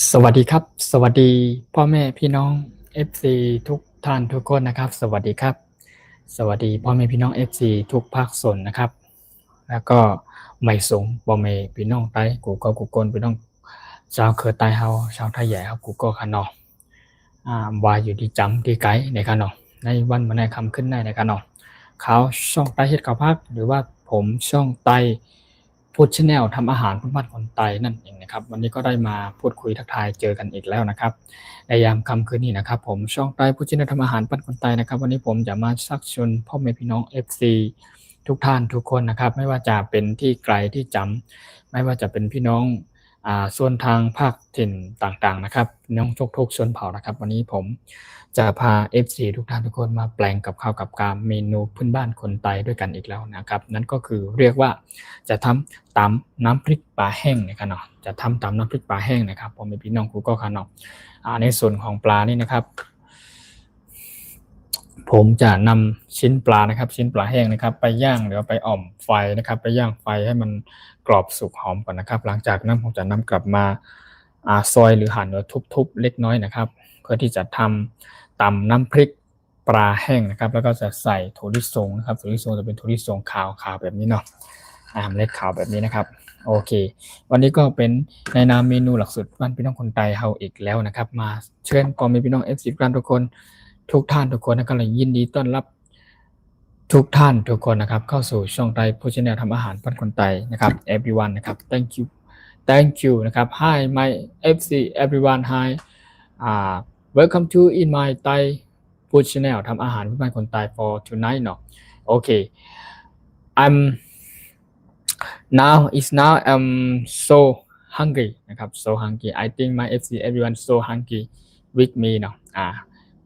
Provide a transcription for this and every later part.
สวัสดีครับสวัสดีพ่อแม่พี่น้อง FC ทุกท่านทุกคนนะครับสวัสดีครับสวัสดีพ่อแม่พี่น้อง FC ทุกภาคส่วนนะครับแล้วก็ไม่สงบ่แม่พี่น้องไต้กูก็กูกนพี่น้องชาวเครือไต้เฮาชาวไทยใหญ่ครับกูก็คะเนาะว่าอยู่ที่จำที่ไกลในคะเนาะในวันมื้อในค่ำขึ้นในคะเนาะเขาช่องไต้เฮ็ดข้าวผัดหรือว่าผมช่องไต้ฟู้ด Channel ทำอาหารพื้นบ้านคนไต้นั่นเองนะครับวันนี้ก็ได้มาพูดคุยทักทายเจอกันอีกแล้วนะครับในยามค่ำคืนนี้นะครับผมช่องไต้ฟู้ด Channel ทำอาหารบ้านคนไต้นะครับวันนี้ผมจะมาชักชวนพ่อแม่พี่น้อง FC ทุกท่านทุกคนนะครับไม่ว่าจะเป็นที่ไกลที่จำไม่ว่าจะเป็นพี่น้องส่วนทางภาคถิ่นต่างๆนะครับน้องทุกชนเผ่านะครับวันนี้ผมจะพา FC ทุกท่านทุกคนมาแปลงกับข้าวกับการเมนูพื้นบ้านคนไต้ด้วยกันอีกแล้วนะครับนั่นก็คือเรียกว่าจะทำตำน้ำพริกปลาแห้งนะครับเนาะจะทำตำน้ำพริกปลาแห้งนะครับผมเป็นพี่น้องกูก็ค่ะเนาะในส่วนของปลานี่นะครับผมจะนำชิ้นปลานะครับชิ้นปลาแห้งนะครับไปย่างหรือไปอ่อมไฟนะครับไปย่างไฟให้มันกรอบสุกหอมก่อนนะครับหลังจากนั้นผมจะนำกลับมาซอยหรือหั่นหรือทุบๆเล็กน้อยนะครับเพื่อที่จะทำตำน้ำพริกปลาแห้งนะครับแล้วก็จะใส่ถั่วลิสงนะครับถั่วลิสงจะเป็นถั่วลิสงขาวแบบนี้เนาะเมล็ดขาวแบบนี้นะครับโอเควันนี้ก็เป็นในนามเมนูหลักสูตรบ้านพี่น้องคนไทยเฮาอีกแล้วนะครับมาเชิญพ่อแม่พี่น้อง FC ทุกท่านทุกคนทุกท่านทุกคนนะครับเลยยินดีต้อนรับทุกท่านทุกคนนะครับเข้าสู่ช่องไทยผู้ชแนลทำอาหารบ้านคนไทยนะครับ everyone นะครับ thank you นะครับ hi my FC everyone hi welcome to in my Thai food channel ทำอาหารบ้านคนไทย for tonight เนาะโอเค I'm now I'm so hungry นะครับ so hungry I think my FC everyone so hungry with me เนาะ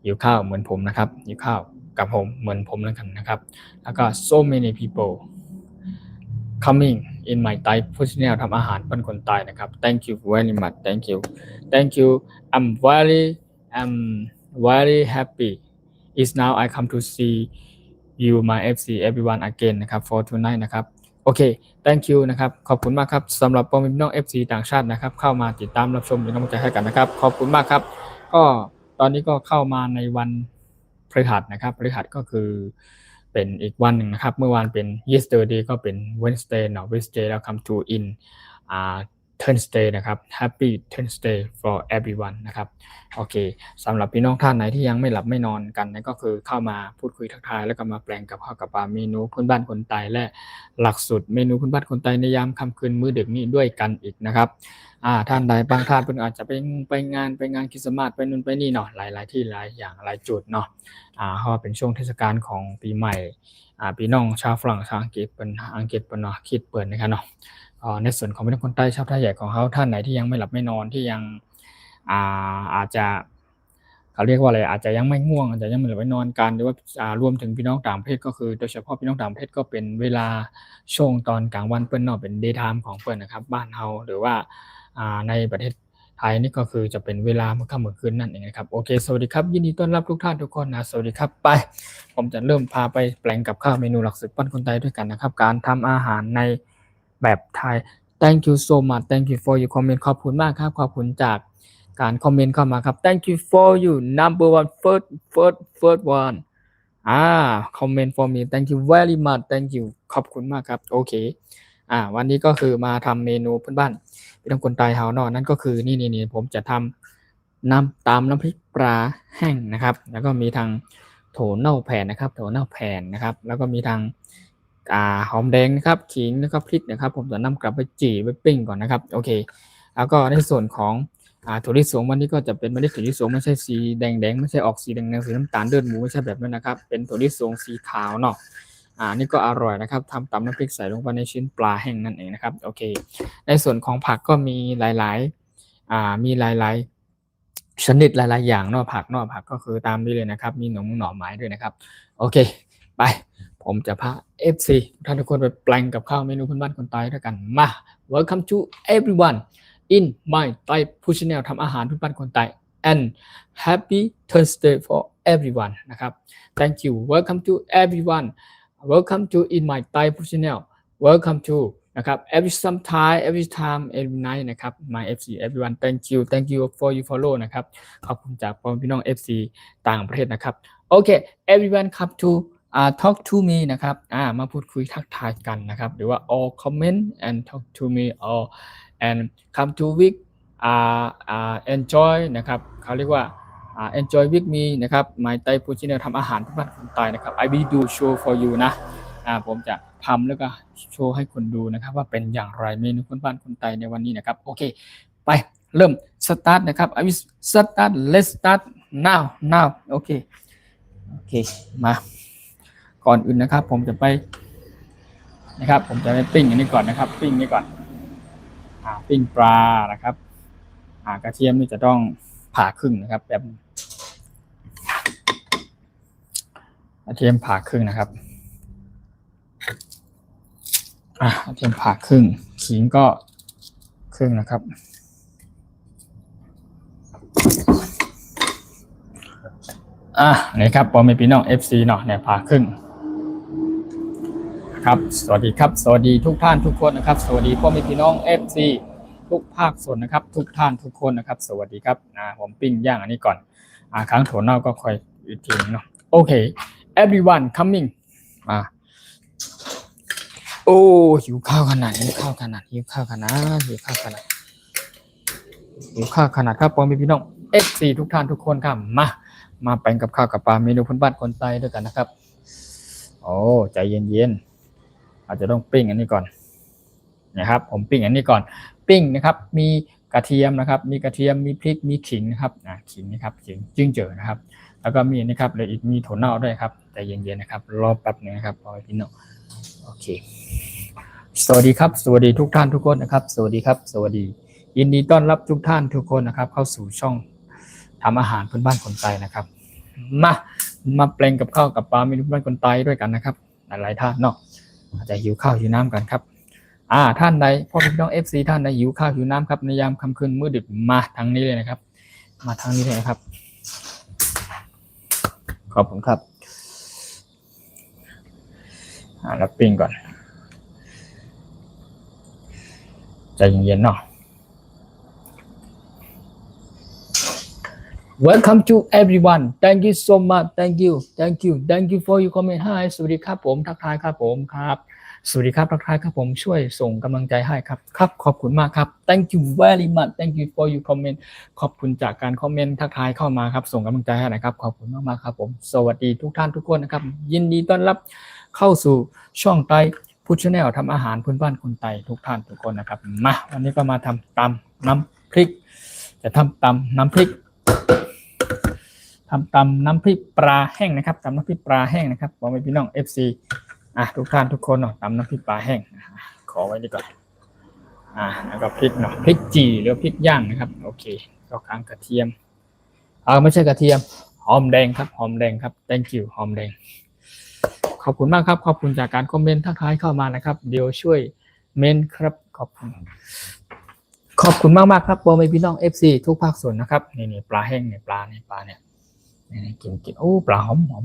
หิวข้าวเหมือนผมนะครับหิวข้าวกับผมเหมือนผมแล้วกันนะครับแล้วก็ so many people coming in my Thai food channel ทำอาหารเป็นคนใต้นะครับ thank you very much thank you I'm very happy is now I come to see you my FC everyone again นะครับ for tonight นะครับโอเค thank you นะครับขอบคุณมากครับสำหรับพ่อแม่พี่น้อง FC ต่างชาตินะครับเข้ามาติดตามรับชมเป็นกำลังใจให้กันนะครับขอบคุณมากครับก็ตอนนี้ก็เข้ามาในวันพฤหัสนะครับพฤหัสก็คือเป็นอีกวันหนึ่งนะครับเมื่อวานเป็น yesterday ก็เป็น Wednesday เนาะ Wednesday แล้ว come to in Thursday นะครับ Happy Thursday for everyone นะครับโอเคสำหรับพี่น้องท่านไหนที่ยังไม่หลับไม่นอนกันนั่นก็คือเข้ามาพูดคุยทักทายแล้วก็มาแปลงกับข้าวกับปลาเมนูพื้นบ้านคนไทยและหลักสูตรเมนูพื้นบ้านคนไทยในยามค่ำคืนมื้อดึกนี้ด้วยกันอีกนะครับท่านใดบางท่านเพิ่งอาจจะไปงานคริสต์มาสไปนู่นไปนี่เนาะหลายที่หลายอย่างหลายจุดเนาะเพราะว่าเป็นช่วงเทศกาลของปีใหม่พี่น้องชาวฝรั่งชาวอังกฤษเป็นเนาะคิดเปิดนะครับเนาะในส่วนของพี่น้องคนใต้ชาวไทยใหญ่ของเขาท่านไหนที่ยังไม่หลับไม่นอนที่ยังอาจจะเขาเรียกว่าอะไรอาจจะยังไม่ง่วงอาจจะยังไม่หลับไม่นอนกันหรือว่ารวมถึงพี่น้องต่างประเทศก็คือโดยเฉพาะพี่น้องต่างประเทศก็เป็นเวลาช่วงตอนกลางวันเปิ้นเนาะเป็น day time ของเปิ้นนะครับบ้านเฮาหรือว่าในประเทศไทยนี่ก็คือจะเป็นเวลาเมื่อค่ำเมื่อคืนนั่นเองนะครับโอเคสวัสดีครับยินดีต้อนรับทุกท่านทุกคนนะสวัสดีครับไปผมจะเริ่มพาไปแปลงกับข้าวเมนูหลักสูตรบ้านคนไทยด้วยกันนะครับการทำอาหารในแบบไทย Thank you so much Thank you for your comment ขอบคุณมากครับขอบคุณจากการคอมเมนต์เข้ามาครับ Thank you for you number one first one comment for me Thank you very much Thank you ขอบคุณมากครับโอเควันนี้ก็คือมาทำเมนูพื้นบ้านพี่น้องคนไทยเฮาเนาะนั่นก็คือนี่ผมจะทำตามน้ำพริกปลาแห้งนะครับแล้วก็มีทางโถเน่าแผ่นนะครับโถเน่าแผ่นนะครับแล้วก็มีทางหอมแดงนะครับขิงแล้วก็พริกนะครับผมจะนำกลับไปจี่ไปปิ้งก่อนนะครับโอเคแล้วก็ในส่วนของถั่วลิสงวันนี้ก็จะเป็นเมล็ดถั่วลิสงไม่ใช่สีแดงไม่ใช่ออกสีแดงสีน้ำตาลเลือดหมูไม่ใช่แบบนั้นนะครับเป็นถั่วลิสงสีขาวเนาะนี่ก็อร่อยนะครับทำตำน้ำพริกใส่ลงไปในชิ้นปลาแห้งนั่นเองนะครับโอเคในส่วนของผักก็มีหลายชนิดหลายอย่างเนาะผักก็คือตามนี้เลยนะครับมีหน่อไม้ด้วยนะครับโอเคไปผมจะพา FC ท่านทุกคนไปแปลงกับข้าวเมนูพื้นบ้านคนไทยด้วยกันมา Welcome to everyone in my Thai food channel ทำอาหารพื้นบ้านคนไทย and Happy Thursday for everyone นะครับ Thank you Welcome to everyone Welcome to in my Thai food channel Welcome to นะครับ every sometime every time every night นะครับ my FC everyone thank you for you follow นะครับขอบคุณจากพี่น้อง FC ต่างประเทศนะครับโอเค everyone come to talk to me นะครับมาพูดคุยทักทายกันนะครับหรือว่า all comment and talk to me all and come to week enjoy นะครับเขาเรียกว่าenjoy with me นะครับ my Thai food channel ทำอาหารเพื่อบ้านคนตายนะครับ I will do show for you นะผมจะทำแล้วก็โชว์ให้คนดูนะครับว่าเป็นอย่างไรเมนูคนบ้านคนไทยในวันนี้นะครับโอเคไปเริ่ม start นะครับ I will start let's start now โอเคมาก่อนอื่นนะครับผมจะไปนะครับผมจะไปปิ้งอันนี้ก่อนนะครับปิ้งนี่ก่อนปิ้งปลานะครับกระเทียมนี่จะต้องผ่าครึ่งนะครับแบบกระเทียมผ่าครึ่งนะครับกระเทียมผ่าครึ่งขิงก็ครึ่งนะครับนี่ครับผมเป็นพี่น้อง FC เนาะเนี่ยผ่าครึ่งครับสวัสดีครับสวัสดีทุกท่านทุกคนนะครับสวัสดีพ่อแม่พี่น้อง FC ทุกภาคส่วนนะครับทุกท่านทุกคนนะครับสวัสดีครับผมปิ้งย่างอันนี้ก่อนครั้งถั่วเน่าก็ค่อยอีกทีเนาะโอเค everyone coming โอ้หิวข้าวขนาดหิวข้าวขนาดครับพ่อแม่พี่น้อง FC ทุกท่านทุกคนครับมาแปลงกับข้าวกับปลาเมนูพื้นบ้านคนไทยด้วยกันนะครับโอ้ใจเย็นๆอาจจะต้องปิ้งอันนี้ก่อนนะครับผมปิ้งอันนี้ก่อนปิ้งนะครับมีกระเทียมนะครับมีกระเทียมมีพริกมีขิงนะครับขิงนะครับขิงจิ้งเจ๋อนะครับแล้วก็มีนะครับเลยอีกมีถั่วเน่าด้วยครับใจเย็นๆนะครับรอแป๊บนึงนะครับพ่อแม่พี่น้องโอเคสวัสดีครับสวัสดีทุกท่านทุกคนนะครับสวัสดีครับสวัสดียินดีต้อนรับทุกท่านทุกคนนะครับเข้าสู่ช่องทำอาหารพื้นบ้านคนไทยนะครับมาแปลงกับข้าวกับปลาเมนูพื้นบ้านคนไทยด้วยกันนะครับหลายท่านเนาะอาจจะหิวข้าวหิวน้ำกันครับท่านใดพ่อพี่น้อง FC ท่านใดหิวข้าวหิวน้ำครับในยามค่ำคืนมื้อดึกมาทางนี้เลยนะครับมาทางนี้เลยนะครับขอบคุณครับแล้วปิ้งก่อนใจเย็นๆเนาะ Welcome to everyone thank you so much thank you for your comment hi สวัสดีครับผมทักทายครับผมครับสวัสดีครับทักทายครับผมช่วยส่งกำลังใจให้ครับขอบคุณมากครับ thank you very much thank you for your comment ขอบคุณจากการคอมเมนต์ทักทายเข้ามาครับส่งกำลังใจให้นะครับขอบคุณมากๆครับผมสวัสดีทุกท่านทุกคนนะครับยินดีต้อนรับเข้าสู่ช่องไทยฟู้ดชาแนลทำอาหารพื้นบ้านคนไทยทุกท่านทุกคนนะครับมาวันนี้ก็มาทำตำน้ำพริกจะทำตำน้ำพริกน้ำพริกปลาแห้งนะครับตำน้ำพริกปลาแห้งนะครับบอกให้พี่น้อง FC ทุกท่านทุกคนเนาะตำน้ำพริกปลาแห้งขอไว้ดีก่อนแล้วก็พริกเนาะพริกจี่หรือพริกย่างนะครับโอเคก็ค้างกระเทียมไม่ใช่กระเทียมหอมแดงครับหอมแดงครับ thank you หอมแดงขอบคุณมากครับขอบคุณจากการคอมเมนต์ทักทายเข้ามานะครับเดี๋ยวช่วยเมนครับขอบคุณมากครับบอกให้พี่น้อง FC ทุกภาคส่วนนะครับนี่ปลาแห้งเนี่ยปลาเนี่ยกินโอ้ปลาหอม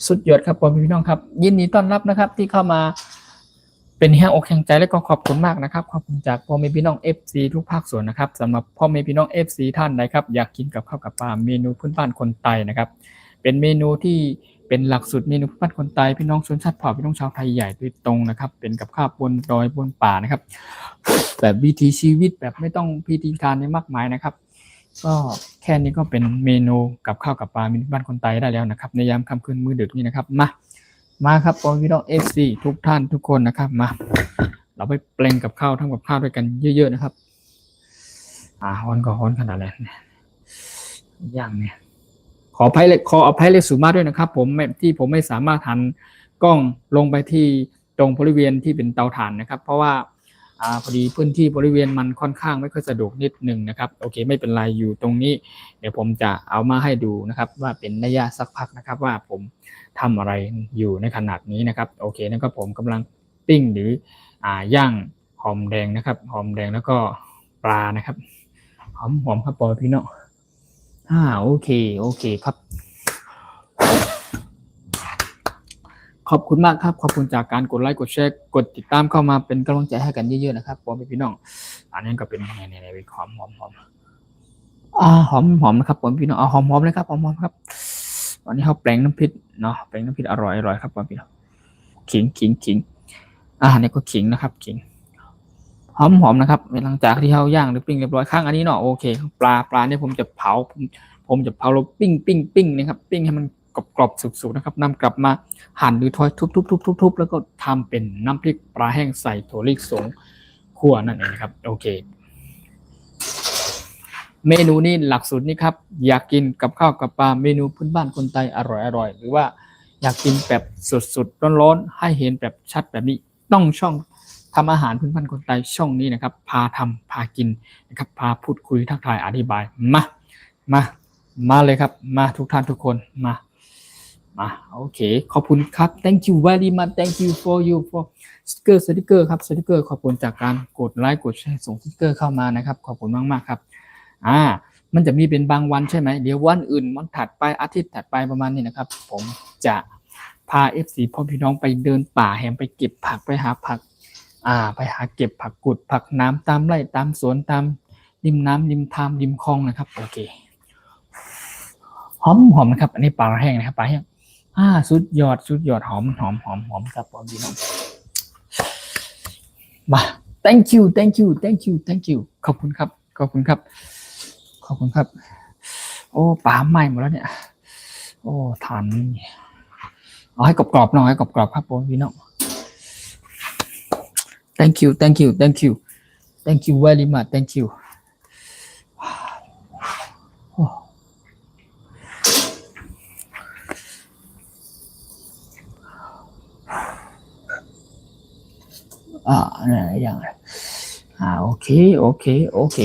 สุดยอดครับพ่อพี่น้องครับยินดีต้อนรับนะครับที่เข้ามาเป็นแห่งอกแห่งใจและก็ขอบคุณมากนะครับขอบคุณจากพ่อแม่พี่น้อง FC ทุกภาคส่วนนะครับสำหรับพ่อแม่พี่น้อง FC ท่านใดครับอยากกินกับข้าวกับปลาเมนูพื้นบ้านคนไทยนะครับเป็นเมนูที่เป็นหลักสูตรเมนูพื้นบ้านคนไทยพี่น้องชนชาติเผ่าพี่น้องชาวไทยใหญ่โดยตรงนะครับเป็นกับข้าวบนดอยบนป่านะครับแบบวิถีชีวิตแบบไม่ต้องพิธีการในมากมายนะครับก็แค่นี้ก็เป็นเมนูกับข้าวกับปลาเมนูบ้านคนไทยได้แล้วนะครับในยามค่ำคืนมื้อดึกนี่นะครับมาครับพี่น้อง FC ทุกท่านทุกคนนะครับมาเราไปแปลงกับข้าวทำกับข้าวด้วยกันเยอะๆนะครับฮ้อนก็ฮ้อนขนาดนั้นอย่างเนี่ยขออภัยเลยสูงมากด้วยนะครับผมที่ผมไม่สามารถหันกล้องลงไปที่ตรงบริเวณที่เป็นเตาถ่านนะครับเพราะว่าพอดีพื้นที่บริเวณมันค่อนข้างไม่ค่อยสะดวกนิดนึงนะครับโอเคไม่เป็นไรอยู่ตรงนี้เดี๋ยวผมจะเอามาให้ดูนะครับว่าเป็นระยะสักพักนะครับว่าผมทำอะไรอยู่ในขนาดนี้นะครับโอเคนั่นก็ผมกำลังปิ้งหรือย่างหอมแดงนะครับหอมแดงแล้วก็ปลานะครับหอมครับปอพี่น้องโอเคครับ ขอบคุณมากครับขอบคุณจากการกดไลค์กดแชร์กดติดตามเข้ามาเป็นกำลังใจให้กันเยอะๆนะครับพ่อพี่น้องอันนี้ก็เป็นในเป็นหอมหอมนะครับผมพี่น้องเอาหอมเลยครับหอมครับวันนี้เขาแปลงน้ำพริกเนาะแปลงน้ำพริกอร่อยครับผมพี่น้องขิงนี่ก็ขิงนะครับขิงหอมนะครับหลังจากที่เขาย่างหรือปิ้งเรียบร้อยข้างอันนี้เนาะโอเคปลาเนี่ยผมจะเผาแล้วปิ้งนะครับปิ้งให้มันกรอบสุกๆนะครับนำกลับมาหั่นหรือทอยทุบแล้วก็ทำเป็นน้ำพริกปลาแห้งใส่ถั่วลิสงคั่วนั่นเองครับโอเคเมนูนี้หลักสูตรนี้ครับอยากกินกับข้าวกับปลาเมนูพื้นบ้านคนไทยอร่อยหรือว่าอยากกินแบบสดๆร้อนๆให้เห็นแบบชัดแบบนี้ต้องช่องทำอาหารพื้นบ้านคนไทยช่องนี้นะครับพาทำพากินนะครับพาพูดคุยทักทายอธิบายมาเลยครับมาทุกท่านทุกคนมาโอเคขอบคุณครับ thank you very much thank you forสติกเกอร์ครับสติกเกอร์ขอบคุณจากการกดไลค์กดแชร์ส่งสติกเกอร์เข้ามานะครับขอบคุณมากครับมันจะมีเป็นบางวันใช่ไหมเดี๋ยววันอื่นวันถัดไปอาทิตย์ถัดไปประมาณนี้นะครับผมจะพา FC พ่อพี่น้องไปเดินป่าแหมไปเก็บผักไปหาผักไปหาเก็บผักกุดผักน้ำตามไร่ตามสวนตามริมน้ำริมทามริมคลองนะครับโอเคหอมนะครับอันนี้ปลาแห้งนะครับปลาแห้งสุดยอดหอมครับพ่อพี่น้องมา thank you ขอบคุณครับโอ้ปลาไหม้หมดแล้วเนี่ยโอ้ทานเอาให้กรอบๆหน่อยให้กรอบๆครับพ่อพี่น้อง thank you very much thank you อะไรอย่างโอเค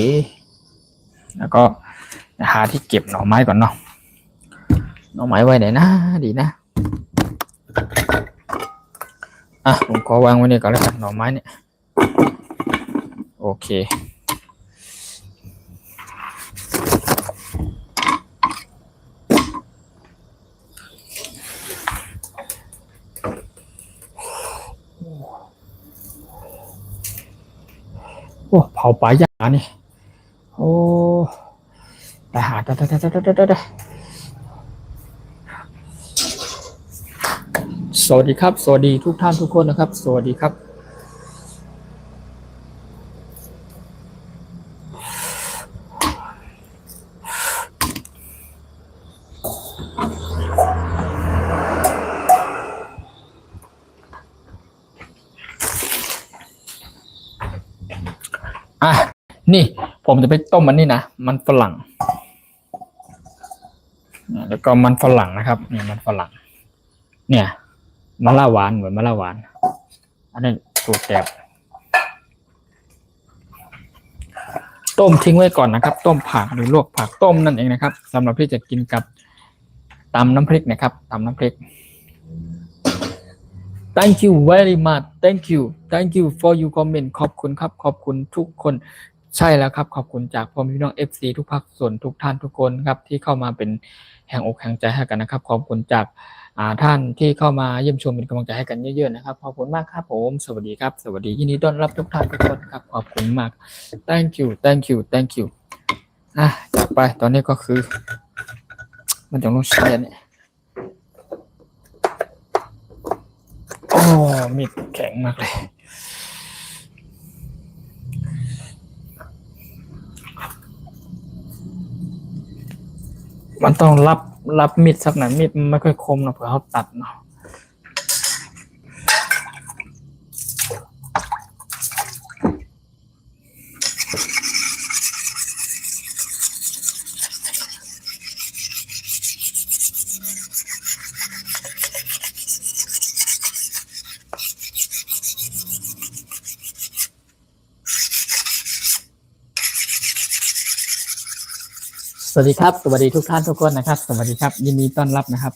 แล้วก็หาที่เก็บหน่อไม้ก่อนเนาะหน่อไม้ไว้ไหนนะดีนะผมขอวางไว้นี่ก่อนแล้วกันหน่อไม้เนี่ยโอเคเผาปลาย่างนี่โอ้ไปหาได้สวัสดีครับสวัสดีทุกท่านทุกคนนะครับสวัสดีครับนี่ผมจะไปต้มมันนี่นะมันฝรั่งแล้วก็มันฝรั่งนะครับเนี่ยมันฝรั่งเนี่ยมะละหวานเหมือนมะละหวานอันนี้ตัวแกบต้มทิ้งไว้ก่อนนะครับต้มผักหรือลวกผักต้มนั่นเองนะครับสำหรับที่จะกินกับตำน้ำพริกนะครับตำน้ำพริก thank you very much thank you for your comment ขอบคุณครับขอบคุณทุกคนใช่แล้วครับขอบคุณจากพ่อพี่น้อง FC ทุกภาคส่วนทุกท่านทุกคนครับที่เข้ามาเป็นแห่งอกแห่งใจให้กันนะครับขอบคุณจากท่านที่เข้ามาเยี่ยมชมเป็นกำลังใจให้กันเยอะๆนะครับขอบคุณมากครับผมสวัสดีครับสวัสดียินดีต้อนรับทุกท่านทุกคนครับขอบคุณมาก thank you จากไปตอนนี้ก็คือมันจะต้องใช้เนี่ยมีดแข็งมากเลยมันต้องรับมีดสักหน่อยมีดมันไม่ค่อยคมนะเผื่อเขาตัดเนาะสวัสดีครับสวัสดีทุกท่านทุกคนนะครับสวัสดีครับยินดีต้อนรับนะครับ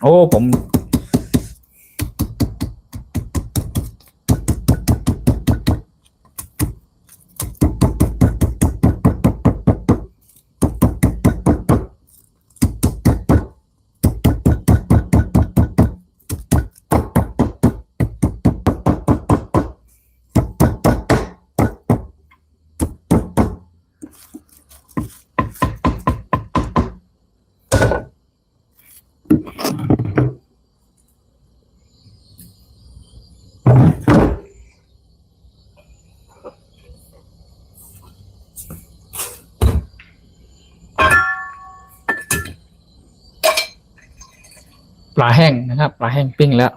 โอ้ผมปลาแห้งนะครับปลาแห้งปิ้งแล้ว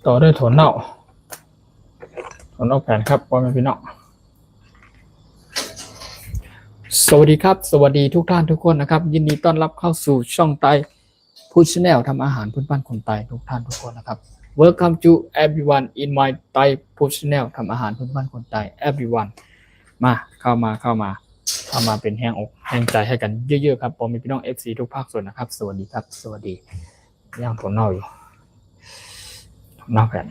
ต่อด้วยถั่วเน่าแผ่นครับพ่อแม่พี่น้องสวัสดีครับสวัสดีทุกท่านทุกคนนะครับยินดีต้อนรับเข้าสู่ช่องไต้ฟู้ดชาแนลทำอาหารพื้นบ้านคนไต้ทุกท่านทุกคนนะครับ Welcome to everyone in my Thai food channel ทำอาหารพื้นบ้านคนไต้ everyone มาเข้ามาเป็นแห้งอกแห้งใจให้กันเยอะๆครับผมมีพี่น้อง FC ทุกภาคส่วนนะครับสวัสดีครับสวัสดีย่างถั่วเน่าอยู่ถั่วเน่าแผ่น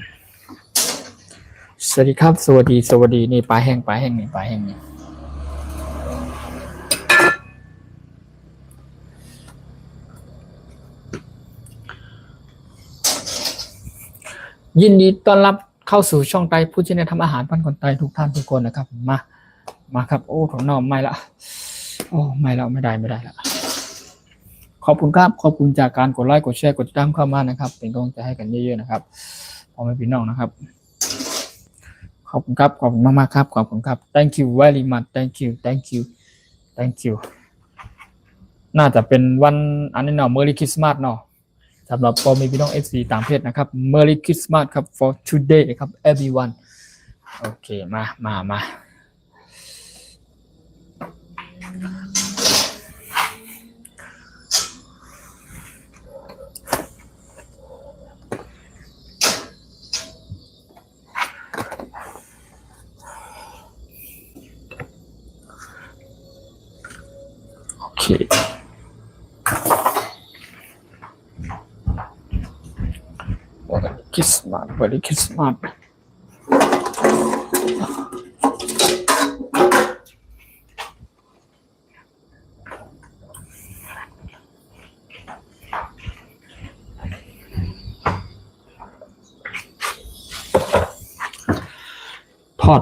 สวัสดีครับสวัสดีนี่ปลาแห้งนี่ยินดีต้อนรับเข้าสู่ช่องไต้ฟู้ดชาแนลทำอาหารบ้านคนไต้ทุกท่านทุกคนนะครับมาครับโอ้ถั่วเน่าไม่ละโอ้ไม่แล้วไม่ได้ละขอบคุณครับขอบคุณจากการกดไลค์กดแชร์กดติดตามเข้ามานะครับเป็นกำลังใจให้กันเยอะๆนะครับพ่อแม่พี่น้องนะครับขอบคุณครับขอบคุณมากๆครับขอบคุณครับ thank you very much thank you น่าจะเป็นวันอันนี้เนาะ Merry Christmas เนาะสำหรับพ่อแม่พี่น้อง FC ต่างประเทศนะครับ Merry Christmas ครับ for today ครับ everyone โอเคมาโอเคคริสต์มาสวันคริสต์มาสทอด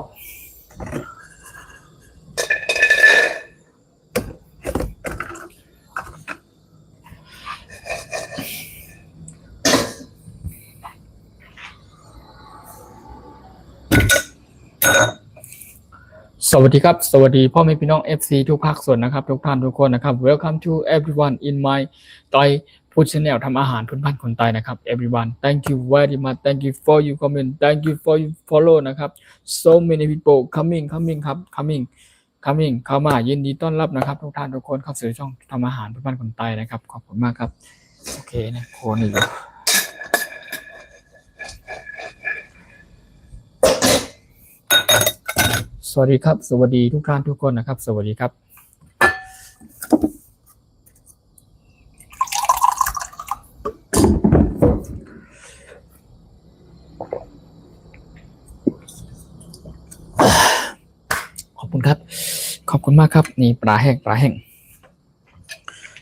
สวัสดีครับสวัสดีพ่อแม่พี่น้อง FC ทุกภาคส่วนนะครับทุกท่านทุกคนนะครับ Welcome to everyone in my Thai food channel ทำอาหารพื้นบ้านคนไต้นะครับ everyone thank you very much thank you for your comment thank you for your follow นะครับ so many people coming ครับ coming เข้ามายินดีต้อนรับนะครับทุกท่านทุกคนเข้าสู่ช่องทำอาหารพื้นบ้านคนไต้นะครับขอบคุณมากครับโอเคนะโคนอีกสวัสดีครับสวัสดีทุกท่านทุกคนนะครับสวัสดีครับขอบคุณครับขอบคุณมากครับนี่ปลาแห้ง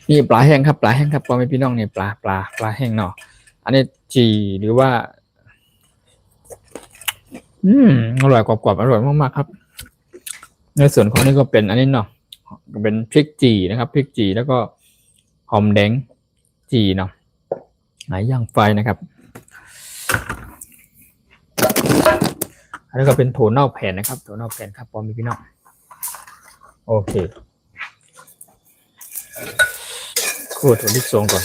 นี่ปลาแห้งครับพ่อแม่พี่น้องนี่ปลาแห้งเนาะอันนี้จีหรือว่าอร่อยกรอบอร่อยมากๆครับในส่วนของนี่ก็เป็นอันนี้เนาะเป็นพริกจีนะครับพริกจีแล้วก็หอมแดงจีเนาะย่างไฟนะครับอันนี้ก็เป็นถั่วเน่าแผ่นนะครับถั่วเน่าแผ่นครับพอมีพี่น้องโอเคคั่วถั่วลิสงก่อน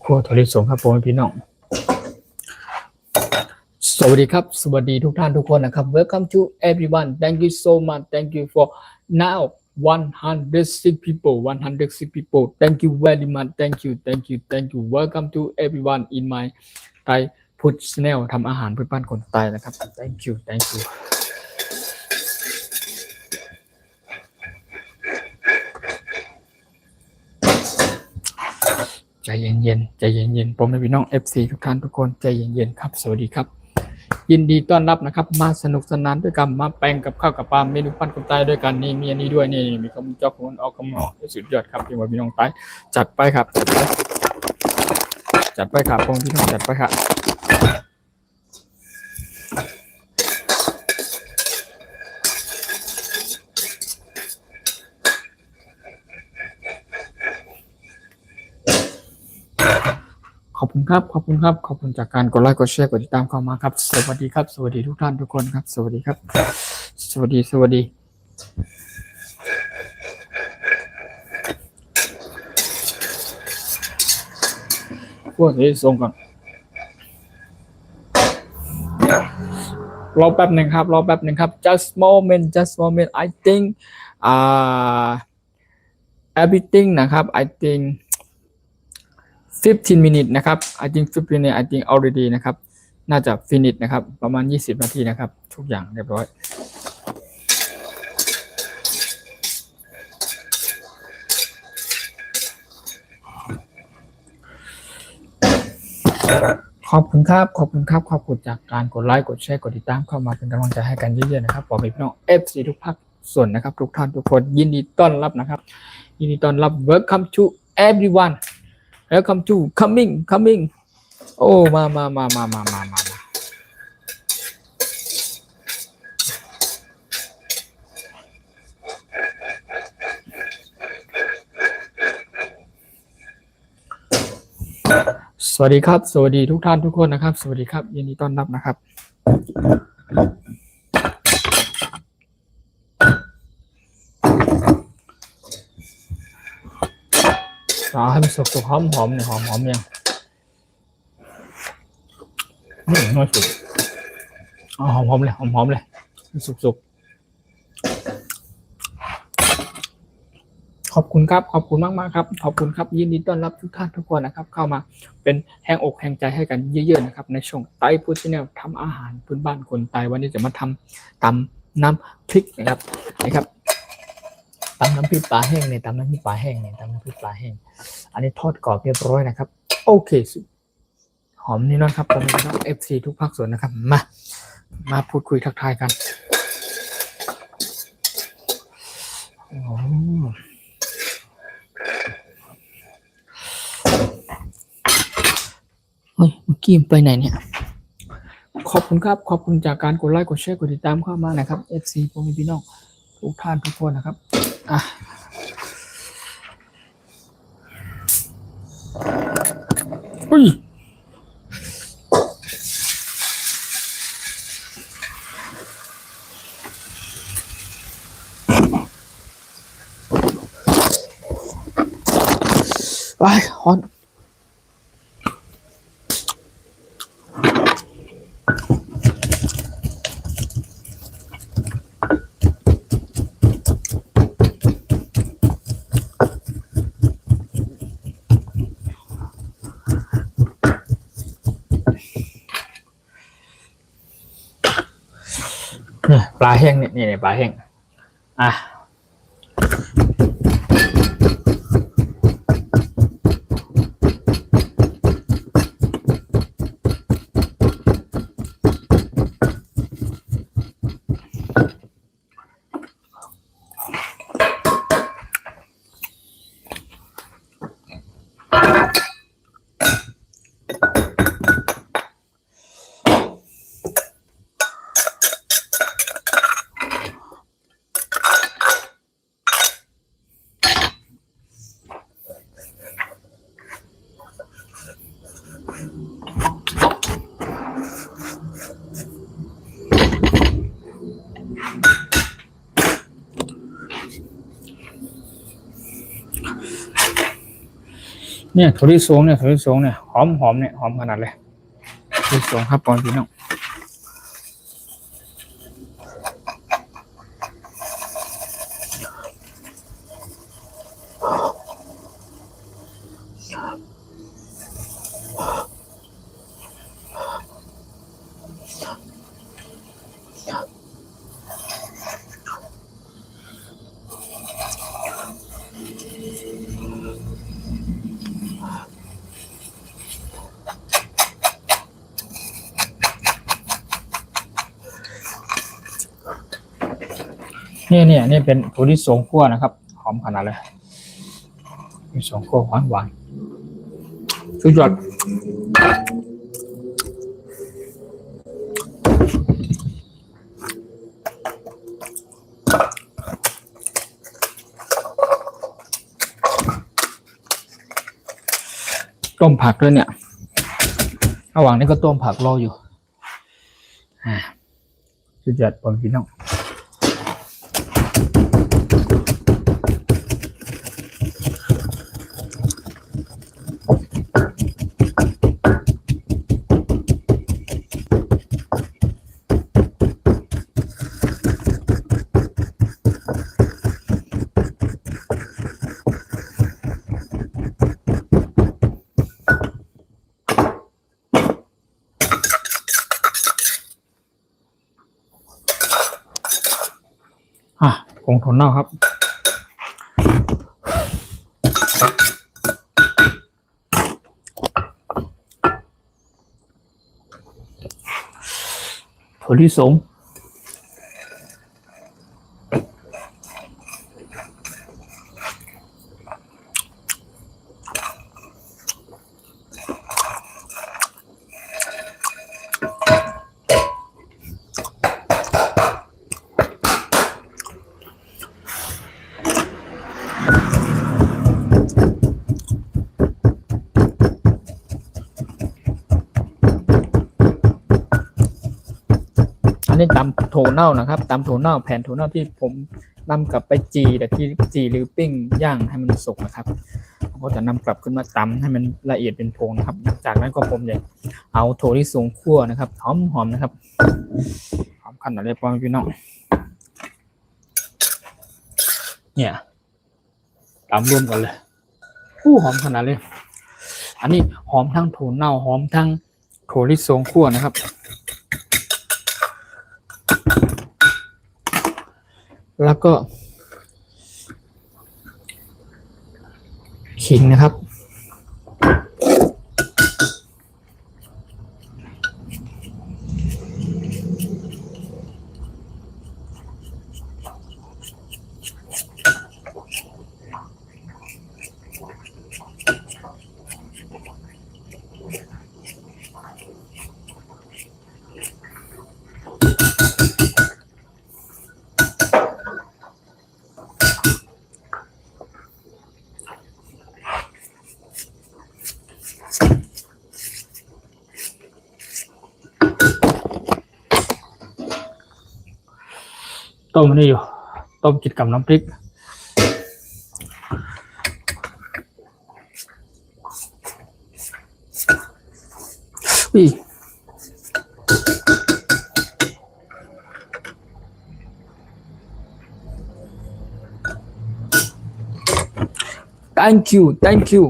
คั่วถั่วลิสงครับพอมีพี่น้อง so วัสดีครับสวัสดีทุกท่านทุกคนนะครับ Welcome to everyone thank you so much thank you for now 106 people 106 people thank you very much thank you welcome to everyone in my Thai food channel ทำอาหารเพื่อบ้านคนไทยนะครับ thank you ใจเย็นผมและพี่น้อง FC ทุกท่านทุกคนใจเย็นๆครับสวัสดีครับยินดีต้อนรับนะครับมาสนุกสนานด้วยกันมาแปลงกับข้าวกับปลาเมนูปั้นคนใต้ด้วยกันนี่มีอันนี้ด้วยนี่มีข้าวจอกของออกกำลังสุดยอดครับพี่น้องใต้จัดไปครับพงพี่น้องจัดไปครับขอบคุณจากการกดไลค์กดแชร์กดติดตามเข้ามาครับสวัสดีครับสวัสดีทุกท่านทุกคนครับสวัสดีครับสวัสดีพวกนี้ส่งก่อนรอแป๊บหนึ่งครับ just moment I think everything นะครับ I think 15 minutes นะครับ I think 15 minutes I think already นะครับน่าจะ finish นะครับประมาณ20นาทีนะครับทุกอย่างเรียบร้อยขอบคุณจากการกดไลค์กดแชร์กดติดตามเข้ามาเป็นกำลังใจให้กันเยอะๆนะครับผมพี่น้อง FC ทุกภาคส่วนนะครับทุกท่านทุกคนยินดีต้อนรับนะครับยินดีต้อนรับ welcome to everyone welcome to coming โอ้มาสวัสดีครับสวัสดีทุกท่านทุกคนนะครับสวัสดีครับยินดีต้อนรับนะครับให้มันสุกๆหอมเนี่ยหอมยังน้อยสุดหอมเลยสุกขอบคุณครับขอบคุณมากครับขอบคุณครับยินดีต้อนรับทุกท่านทุกคนนะครับเข้ามาเป็นแห่งอกแห่งใจให้กันเยอะๆนะครับในช่องไต้ฟู้ดชาแนลทำอาหารพื้นบ้านคนไต้วันนี้จะมาทำตำน้ำพริกนะครับตำน้ำพริกปลาแห้งเนี่ยตำน้ำพริกปลาแห้งอันนี้ทอดกรอบเรียบร้อยนะครับโอเคหอมนี่นะครับผมนะครับ FC ทุกภาคส่วนนะครับมาพูดคุยทักทายกันเมื่อกี้ไปไหนเนี่ยขอบคุณครับขอบคุณจากการกดไลค์กดแชร์กดติดตามเข้ามานะครับ FC ผมพี่น้องทุกท่านทุกคนนะครับอุ้ยฮอนปลาแห้งนี่ปลาแห้งเนี่ยถั่วลิสงเนี่ยหอมเนี่ยหอมขนาดเลยถั่วลิสงครับพี่น้อง นี่เป็นถั่วลิสงคั่วนะครับหอมขนาดเลยลิสงคั่วหวานสุดยอดต้มผักด้วยเนี่ยระหว่างนี้ก็ต้มผักรออยู่สุดยอดปนพี่น้องผงถั่วเน่าครับถั่วลิสงอันนี้ตำถั่วเน่านะครับตำถั่วเน่าแผ่นถั่วเน่าที่ผมนำกลับไปจีแต่ที่จีหรือปิ้งย่างให้มันสุกนะครับผมก็จะนำกลับขึ้นมาตำให้มันละเอียดเป็นผงนะครับจากนั้นก็ผมจะเอาถั่วลิสงคั่วนะครับหอมนะครับหอมขนาดเลยพ่อพี่น้องเนี่ยตำรวมกันเลยหอมขนาดเลยอันนี้หอมทั้งถั่วเน่าหอมทั้งถั่วลิสงคั่วนะครับแล้วก็ขิงนะครับต้มนี่อยู่ต้มกินกับน้ำพริกthank you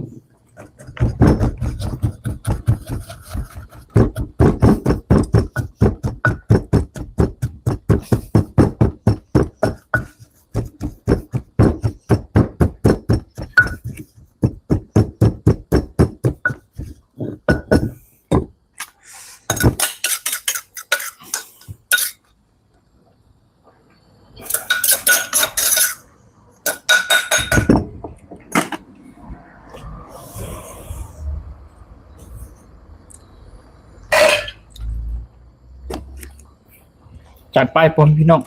จัดไปปนพี่น้อง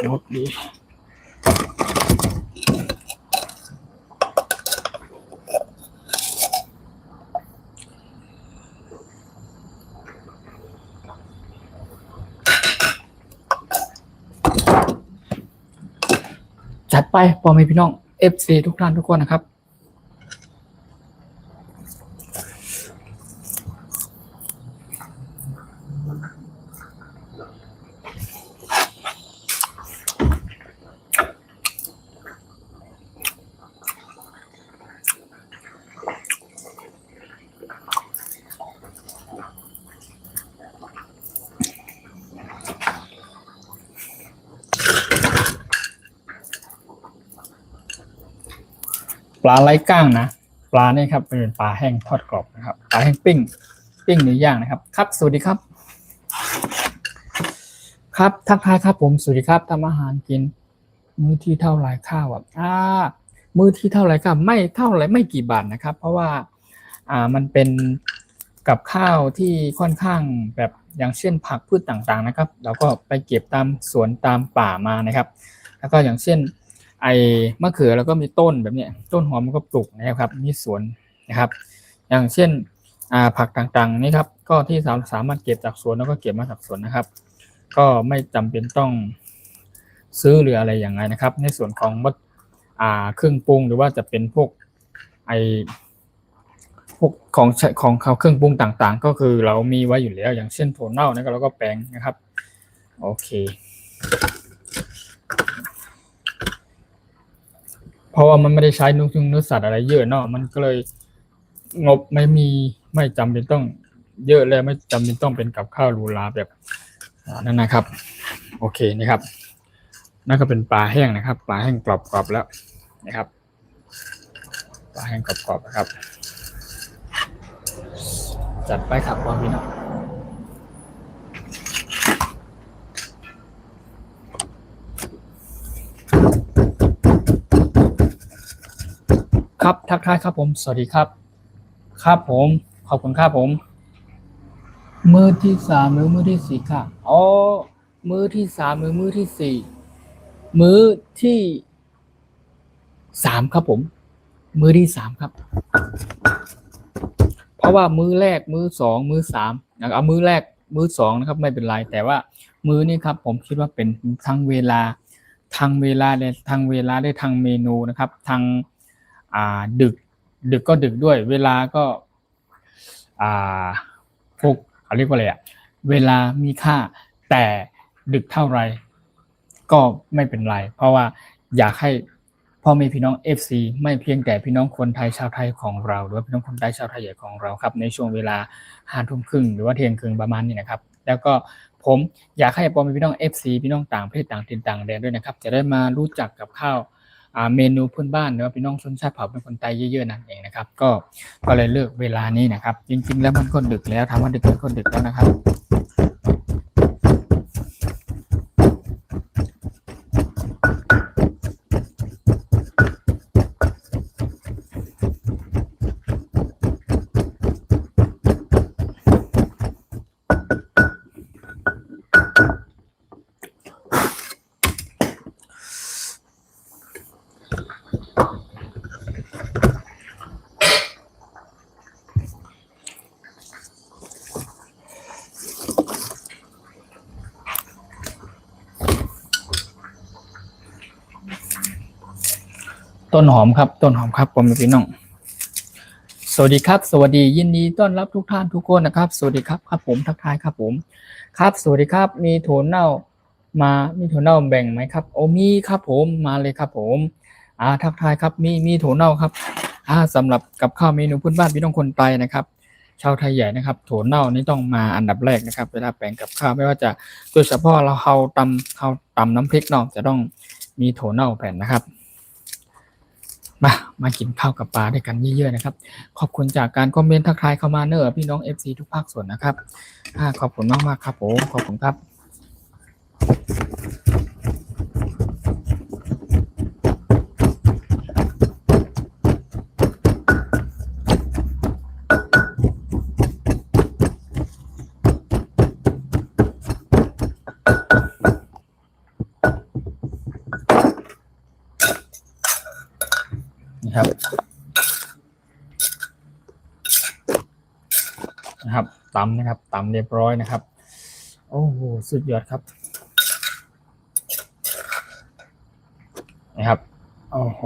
งดดีจัดไปพ่อแม่พี่น้อง FC ทุกท่านทุกคนนะครับปลาไร้ก้างนะปลาเนี่ยครับเป็นปลาแห้งทอดกรอบนะครับปลาแห้งปิ้งหรือย่างนะครับครับสวัสดีครับครับทักทายครับผมสวัสดีครับทำอาหารกินมื้อที่เท่าไรข้าวมื้อที่เท่าไรครับไม่เท่าไรไม่กี่บาทนะครับเพราะว่ามันเป็นกับข้าวที่ค่อนข้างแบบอย่างเช่นผักพืชต่างๆนะครับเราก็ไปเก็บตามสวนตามป่ามานะครับแล้วก็อย่างเช่นไอ้มะเขือแล้วก็มีต้นแบบนี้ต้นหอมมันก็ปลูกนะครับมีสวนนะครับอย่างเช่นผักต่างๆนี่ครับก็ที่สามารถเก็บจากสวนแล้วก็เก็บมาจากสวนนะครับก็ไม่จำเป็นต้องซื้อหรืออะไรอย่างไรนะครับในส่วนของเครื่องปรุงหรือว่าจะเป็นพวกของเขาเครื่องปรุงต่างๆก็คือเรามีไว้อยู่แล้วอย่างเช่นถั่วเน่านะครับแล้วก็แป้งนะครับโอเคเพราะว่ามันไม่ได้ใช้เนื้อสัตว์อะไรเยอะเนาะมันก็เลยงบไม่จำเป็นต้องเยอะเลยไม่จำเป็นต้องเป็นกับข้าวหรูหราแบบนั่นนะครับโอเคนะครับนั่นก็เป็นปลาแห้งนะครับปลาแห้งกรอบๆแล้วนะครับปลาแห้งกรอบๆนะครับจัดไปครับพ่อพี่น้องครับทักทายครับผมสวัสดีครับครับผมขอบคุณครับผมมื้อที่3หรือมื้อที่4ครับมื้อที่3หรือมื้อที่4มื้อที่3ครับผมมื้อที่3ครับเพราะว่ามื้อแรกมื้อ2มื้อ3เอามื้อแรกมื้อ2นะครับไม่เป็นไรแต่ว่ามื้อนี้ครับผมคิดว่าเป็นทั้งเวลาได้ทั้งเมนูนะครับทั้งดึกก็ดึกด้วยเวลาก็พวกเขาเรียกว่าอะไรเวลามีค่าแต่ดึกเท่าไรก็ไม่เป็นไรเพราะว่าอยากให้พ่อแม่พี่น้อง FC ไม่เพียงแต่พี่น้องคนไทยชาวไทยของเราหรือว่าพี่น้องคนไทยชาวไทยใหญ่ของเราครับในช่วงเวลา 5:30 หรือว่าเที่ยงคืนประมาณนี้นะครับแล้วก็ผมอยากให้พ่อแม่พี่น้อง FC พี่น้องต่างประเทศต่างถิ่นต่างแดนด้วยนะครับจะได้มารู้จักกับข้าวเมนูพื้นบ้านหรือว่าพี่น้องชนชาติเผ่าเป็นคนไทยเยอะๆนั่นเองนะครับก็เลยเลือกเวลานี้นะครับจริงๆแล้วมันก็ดึกแล้วถามว่าดึกมันก็ดึกแล้วนะครับต้นหอมครับผมพี่น้องสวัสดีครับสวัสดียินดีต้อนรับทุกท่านทุกคนนะครับสวัสดีครับครับผมทักทายครับผมครับสวัสดีครับมีถั่วเน่าแบ่งไหมครับมีครับผมมาเลยครับผมทักทายครับมีถั่วเน่าครับสำหรับกับข้าวเมนูพื้นบ้านพี่น้องคนไทยนะครับชาวไทยใหญ่นะครับถั่วเน่านี่ต้องมาอันดับแรกนะครับเวลาแบ่งกับข้าวไม่ว่าจะโดยเฉพาะเราตำน้ำพริกเนาะจะต้องมีถั่วเน่าแผ่นนะครับมากินข้าวกับปลาด้วยกันเยอะๆนะครับขอบคุณจากการคอมเมนต์ทักทายเข้ามาเนอะพี่น้อง FC ทุกภาคส่วนนะครับขอบคุณมากๆครับผมขอบคุณครับ นะครับตำนะครับตำเรียบร้อยนะครับโอ้โหสุดยอดครับนะครับโอ้โห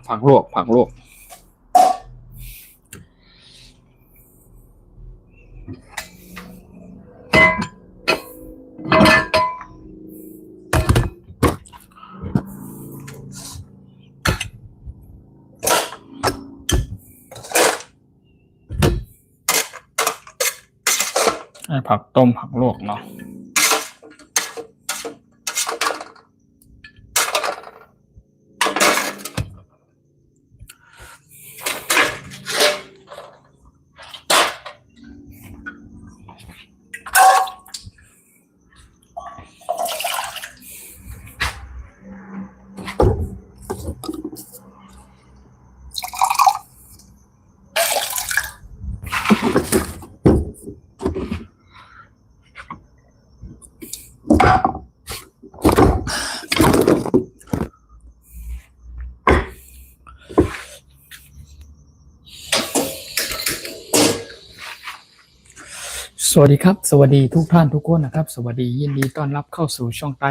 ผักลวกผักต้มผักลวกเนาะสวัสดีครับสวัสดีทุกท่านทุกคนนะครับสวัสดียินดีต้อนรับเข้าสู่ช่องไต้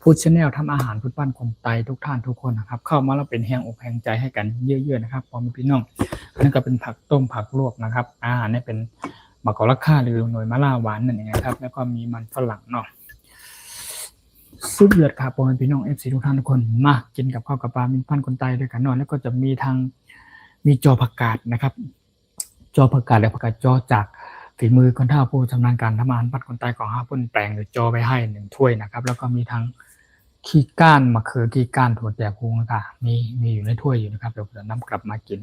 ฟู้ดชาแนลทำอาหารพื้นบ้านคนไต้ทุกท่านทุกคนนะครับเข้ามาแล้วเป็นแห้งอกแห้งใจให้กันเยอะๆนะครับพร้อมพี่น้องนั่นก็เป็นผักต้มผักลวกนะครับอาหารนี่เป็นมะกอกลักข่าหรือหน่วยมะล่าหวานนั่นเองนะครับแล้วก็มีมันฝรั่งเนาะสุดยอดครับพร้อมพี่น้อง FC ทุกท่านทุกคนมากินกับข้าวกับปลาเป็นพันคนไต้ด้วยกันเนาะแล้วก็จะมีทางมีจอผักกาดนะครับจอผักกาดและผักกาดจอจากฝีมือคนท่าผู้ชำนาญการทำอาหารปัดคนใต้ของห้าพุ่นแปลงหรือจอไปให้1 ถ้วยนะครับแล้วก็มีทั้งขี้ก้านมะเขือขี้ก้านถั่วแดกพุงนะคะมีอยู่ในถ้วยอยู่นะครับเดี๋ยวผมจะนำกลับมากิน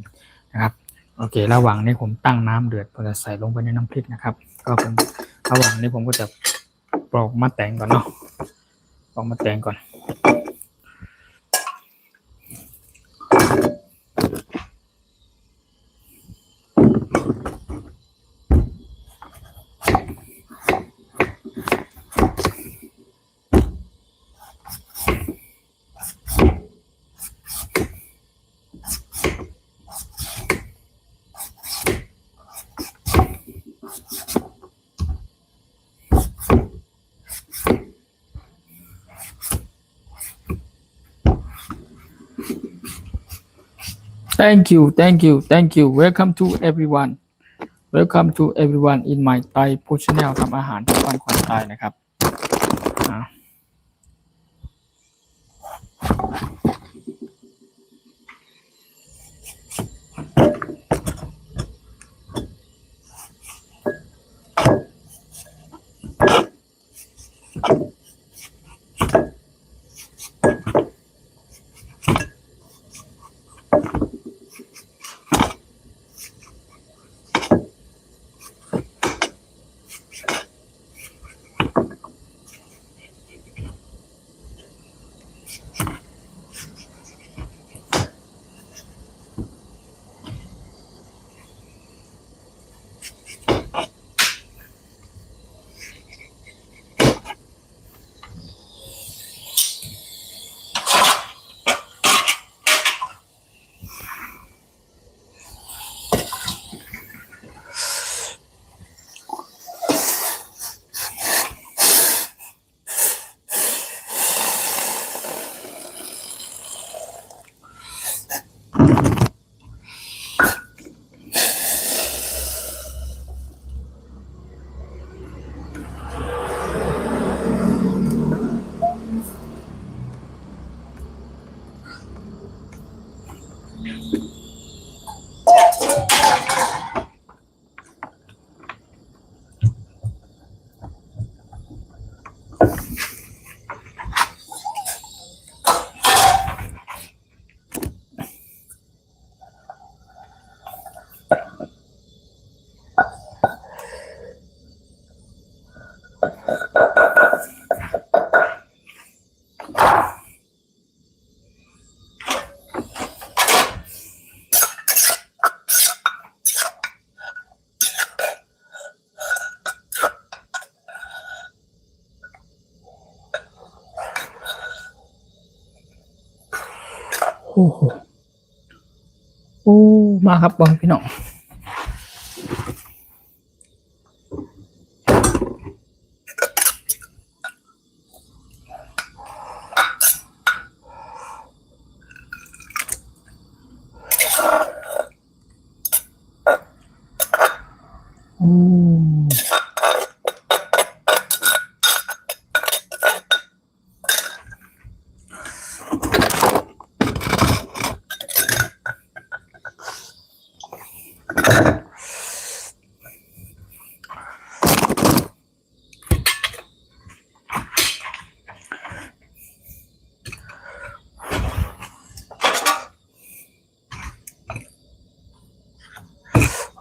นะครับโอเคระหว่างนี้ผมตั้งน้ำเดือดผมจะใส่ลงไปในน้ำพริกนะครับก็ผมระหว่างนี้ผมก็จะปอกมะแตงก่อนเนาะปอกมะแตงก่อนThank you. Welcome to everyone. Welcome to everyone in my Thai food channel ทำอาหารทุกวันคนไทยนะครับ โอ้โหโอ้มาครับบอลพี่น้องอืม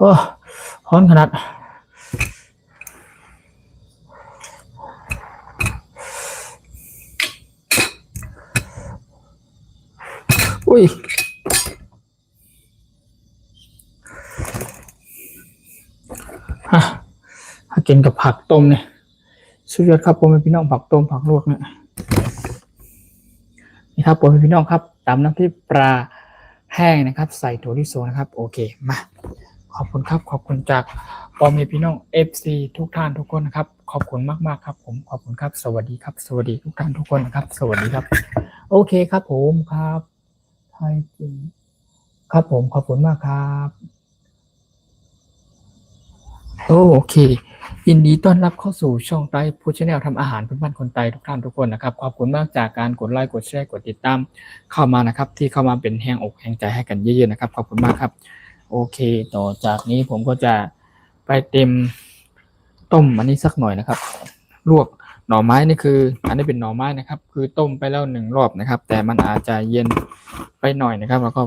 โอ้ร้อนขนาดอุ้ยฮะถ้ากินกับผักต้มเนี่ยสุดยอดครับผมเป็นพี่น้องผักต้มผักลวกเนี่ยนี่ครับผมเป็นพี่น้องครับตำน้ำพริกปลาแห้งนะครับใส่ถั่วลิสงนะครับโอเคมาขอบคุณครับขอบคุณจากปอมพี่น้อง FC ทุกท่านทุกคนนะครับขอบคุณมากๆครับผมขอบคุณครับสวัสดีครับสวัสดีทุกท่านทุกคนนะครับสวัสดีครับโอเคครับผมครับไทยจริงครับผมขอบคุณมากครับโอเคยินดีต้อนรับเข้าสู่ช่องไต้พูดชาแนลทำอาหารพื้นบ้านคนไทยทุกท่านทุกคนนะครับขอบคุณมากจากการกดไลค์กดแชร์กดติดตามเข้ามานะครับที่เข้ามาเป็นแห่งอกแห่งใจให้กันเยอะๆนะครับขอบคุณมากครับโอเคต่อจากนี้ผมก็จะไปเต็มต้มอันนี้สักหน่อยนะครับลวกหน่อไม้นี่คืออันนี้เป็นหน่อไม้นะครับคือต้มไปแล้ว1 รอบนะครับแต่มันอาจจะเย็นไปหน่อยนะครับแล้วก็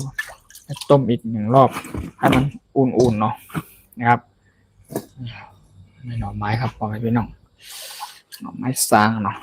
ต้มอีก1 รอบให้มันอุ่นๆเนาะนะครับไม่หน่อไม้ครับพอไหมพี่น้องหน่อไม้สร้างเนาะ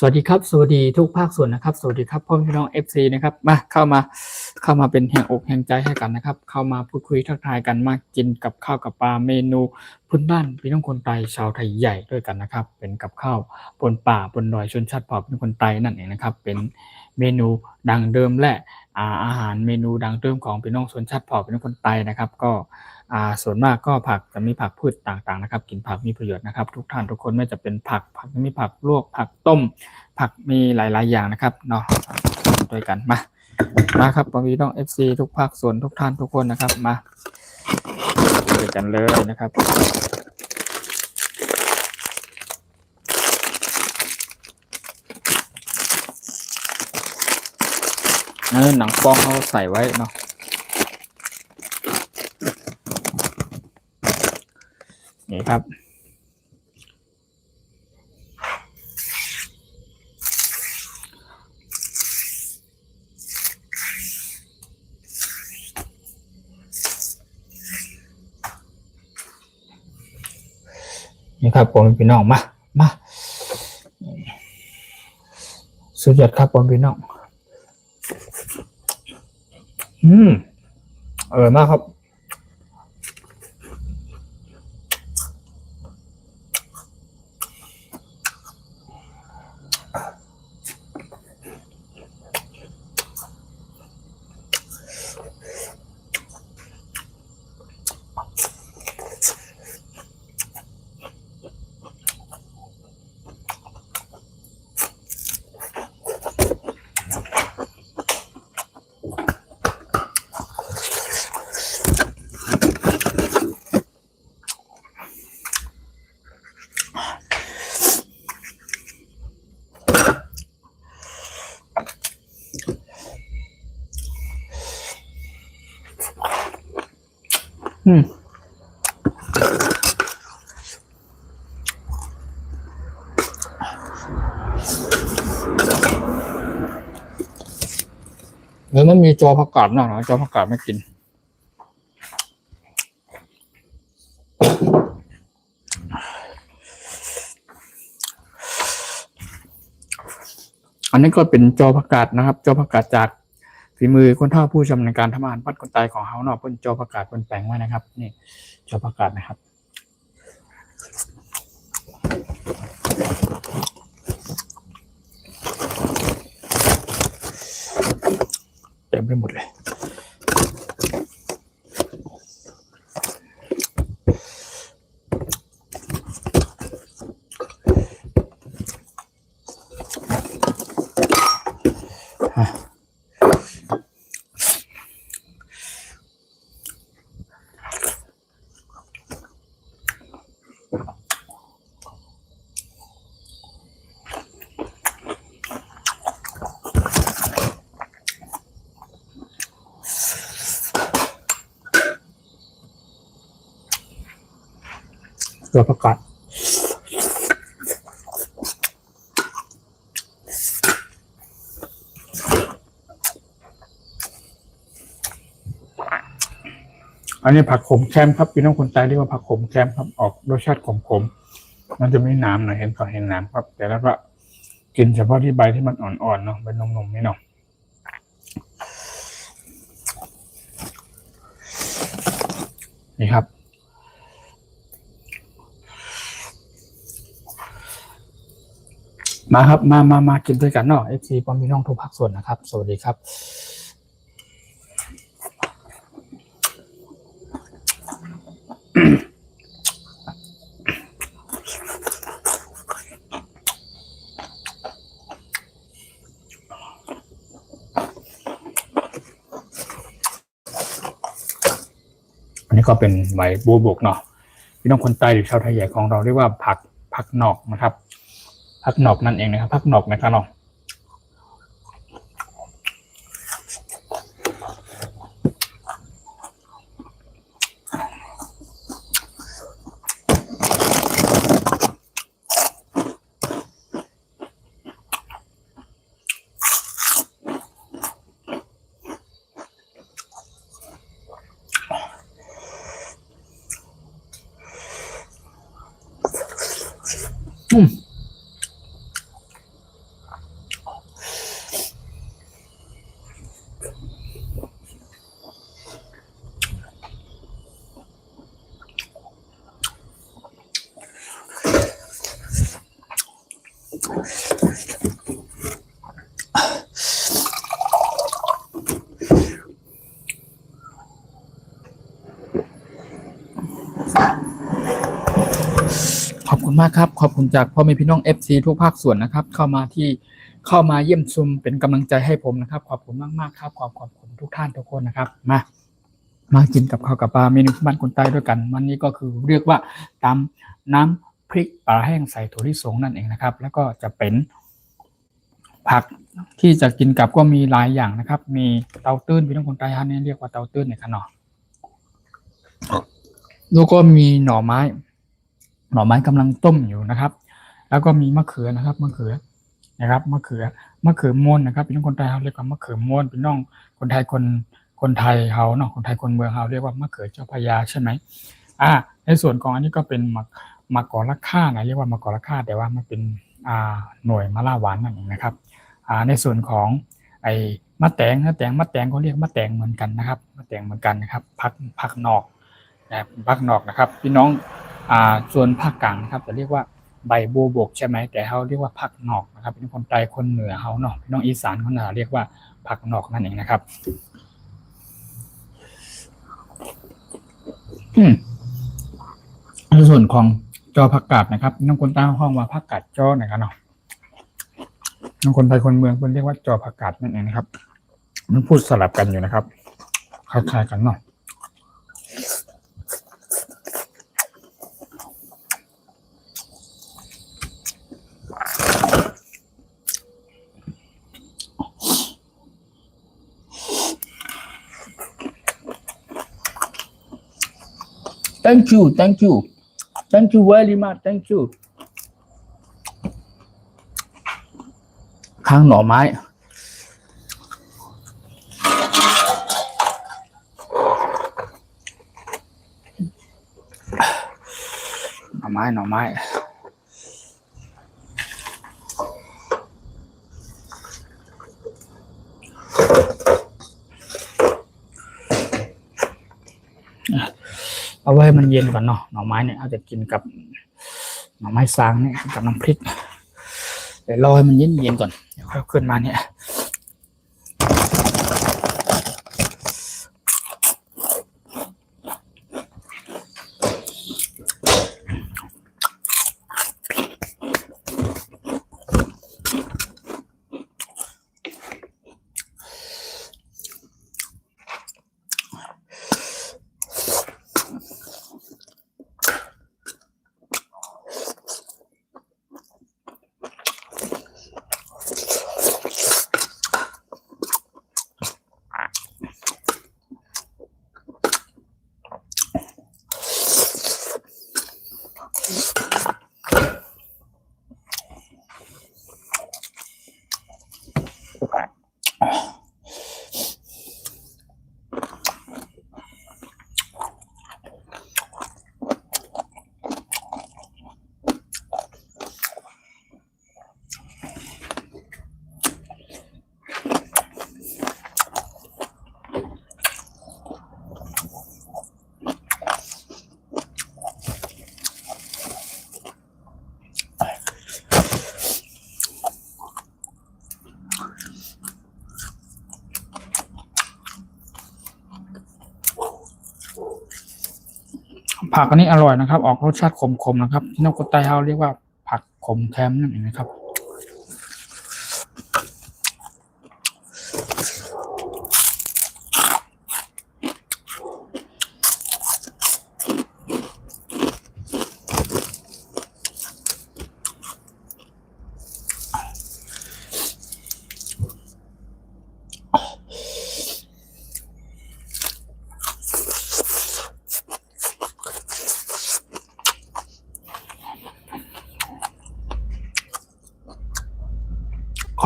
สวัสดีครับสวัสดีทุกภาคส่วนนะครับสวัสดีครับพ่อพี่น้อง FC นะครับมาเข้ามาเป็นแห่งอกแห่งใจให้กันนะครับเข้ามาพูดคุยทักทายกันมากินกับข้าวกับปลาเมนูพื้นบ้านพี่น้องคนไทยชาวไทยใหญ่ด้วยกันนะครับเป็นกับข้าวบนป่าบนดอยชนชาติเผ่าเป็นคนไทยนั่นเองนะครับเป็นเมนูดังเดิมและอาหารเมนูดังเดิมของพี่น้องชนชาติเผ่าเป็นคนไทยนะครับก็ส่วนมากก็ผักจะมีผักพืชต่างๆนะครับกินผักมีประโยชน์นะครับทุกท่านทุกคนไม่จะเป็นผักมีผักลวกผักต้มผักมีหลายๆอย่างนะครับเนาะด้วยกันมาครับพี่น้อง FC ทุกภาคส่วนทุกท่านทุกคนนะครับมาด้วยกันเลยนะครับหนังฟองเขาใส่ไว้เนาะนี่ครับนี่ครับผมพี่น้องมาสุดยอดครับผมพี่น้องมากครับ หรือไม่มีจอผักกาดหน่อยจอผักกาดไม่กินอันนี้ก็เป็นจอผักกาดนะครับจอผักกาดจากฝีมือคนเฒ่าผู้ชำนาญการทำอาหารบ้านคนตายของเฮาเนาะเพิ่นจอผักกาดเพิ่นแปลงไว้นะครับนี่จอผักกาดนะครับเต็มไปหมดเลยตัวประกาศอันนี้ผักขมแคมครับพี่น้องคนใต้เรียกว่าผักขมแคมครับออกรสชาติขมๆมันจะไม่น้ำหน่อยเห็นเขาเห็นน้ำครับแต่แล้วก็กินเฉพาะที่ใบที่มันอ่อนๆเนาะเป็นนมๆนี่เนาะนี่ครับมาครับมากินด้วยกันเนาะ FC ป้อมพี่น้องทุกภาคส่วนนะครับสวัสดีครับอันนี้ก็เป็นใบบัวบกเนาะพี่น้องคนใต้หรือชาวไทยใหญ่ของเราเรียกว่าผักหนอกนะครับผักหนอกนั่นเองนะครับผักหนอกนะครับเนาะขอบคุณมากครับขอบคุณจากพ่อแม่พี่น้อง FC ทุกภาคส่วนนะครับเข้ามาเยี่ยมชมเป็นกำลังใจให้ผมนะครับขอบคุณมากๆครับขอบคุณทุกท่านทุกคนนะครับมากินกับข้าวกับปลาเมนูบ้านคนใต้ด้วยกันวันนี้ก็คือเรียกว่าตำน้ำพริกปลาแห้งใส่ถั่วลิสงนั่นเองนะครับแล้วก็จะเป็นผักที่จะกินกับก็มีหลายอย่างนะครับมีเตาตื้นพี่น้องคนใต้ท่านนี้เรียกว่าเตาตื้นเนี่ยครับเนาะแล้วก็มีหน่อไม้กำลังต้มอยู่นะครับแล้วก็มีมะเขือนะครับมะเขือม่วนนะครับพี่น้องคนไทยเขาเรียกว่ามะเขือม่วนพี่น้องคนไทยเขาเนาะคนไทยคนเมืองเขาเรียกว่ามะเขือเจ้าพระยาใช่ไหมในส่วนของอันนี้ก็เป็นมะกอกละค่านะเรียกว่ามะกอกละค่าแต่ว่ามันเป็นหน่วยมะล่าหวานนั่นเองนะครับในส่วนของไอ้มะแตงเขาเรียกมะแตงเหมือนกันนะครับมะแตงเหมือนกันนะครับผักนอกนะครับพี่น้องส่วนภาคกลางนะครับจะเรียกว่าใบบัวบกใช่ไหมแต่เขาเรียกว่าผักนอกนะครับเป็นคนใต้คนเหนือเขาเนาะพี่น้องอีสานคนเหนือเรียกว่าผักนอกนั่นเองนะครับในส่วนของจอผักกาดนะครับน้องคนใต้ห้องว่าผักกาดจอนะครับเนาะน้องคนไทยคนเมืองคนเรียกว่าจอผักกาดนั่นเองนะครับมันพูดสลับกันอยู่นะครับคล้ายๆกันเนาะThank you very much thank you ข้างหน่อไม้ ไม้เอาไว้มันเย็นก่อนเนาะหน่อไม้เนี่ยเอาจะกินกับหน่อไม้ซางเนี่ยกับน้ำพริกเดี๋ยวรอให้มันเย็นก่อนเดี๋ยวค่อยขึ้นมาเนี่ยผักอันนี้อร่อยนะครับออกรสชาติขมๆนะครับที่นกกระต่ายเขาเรียกว่าผักขมแคมนั่นเองนะครับ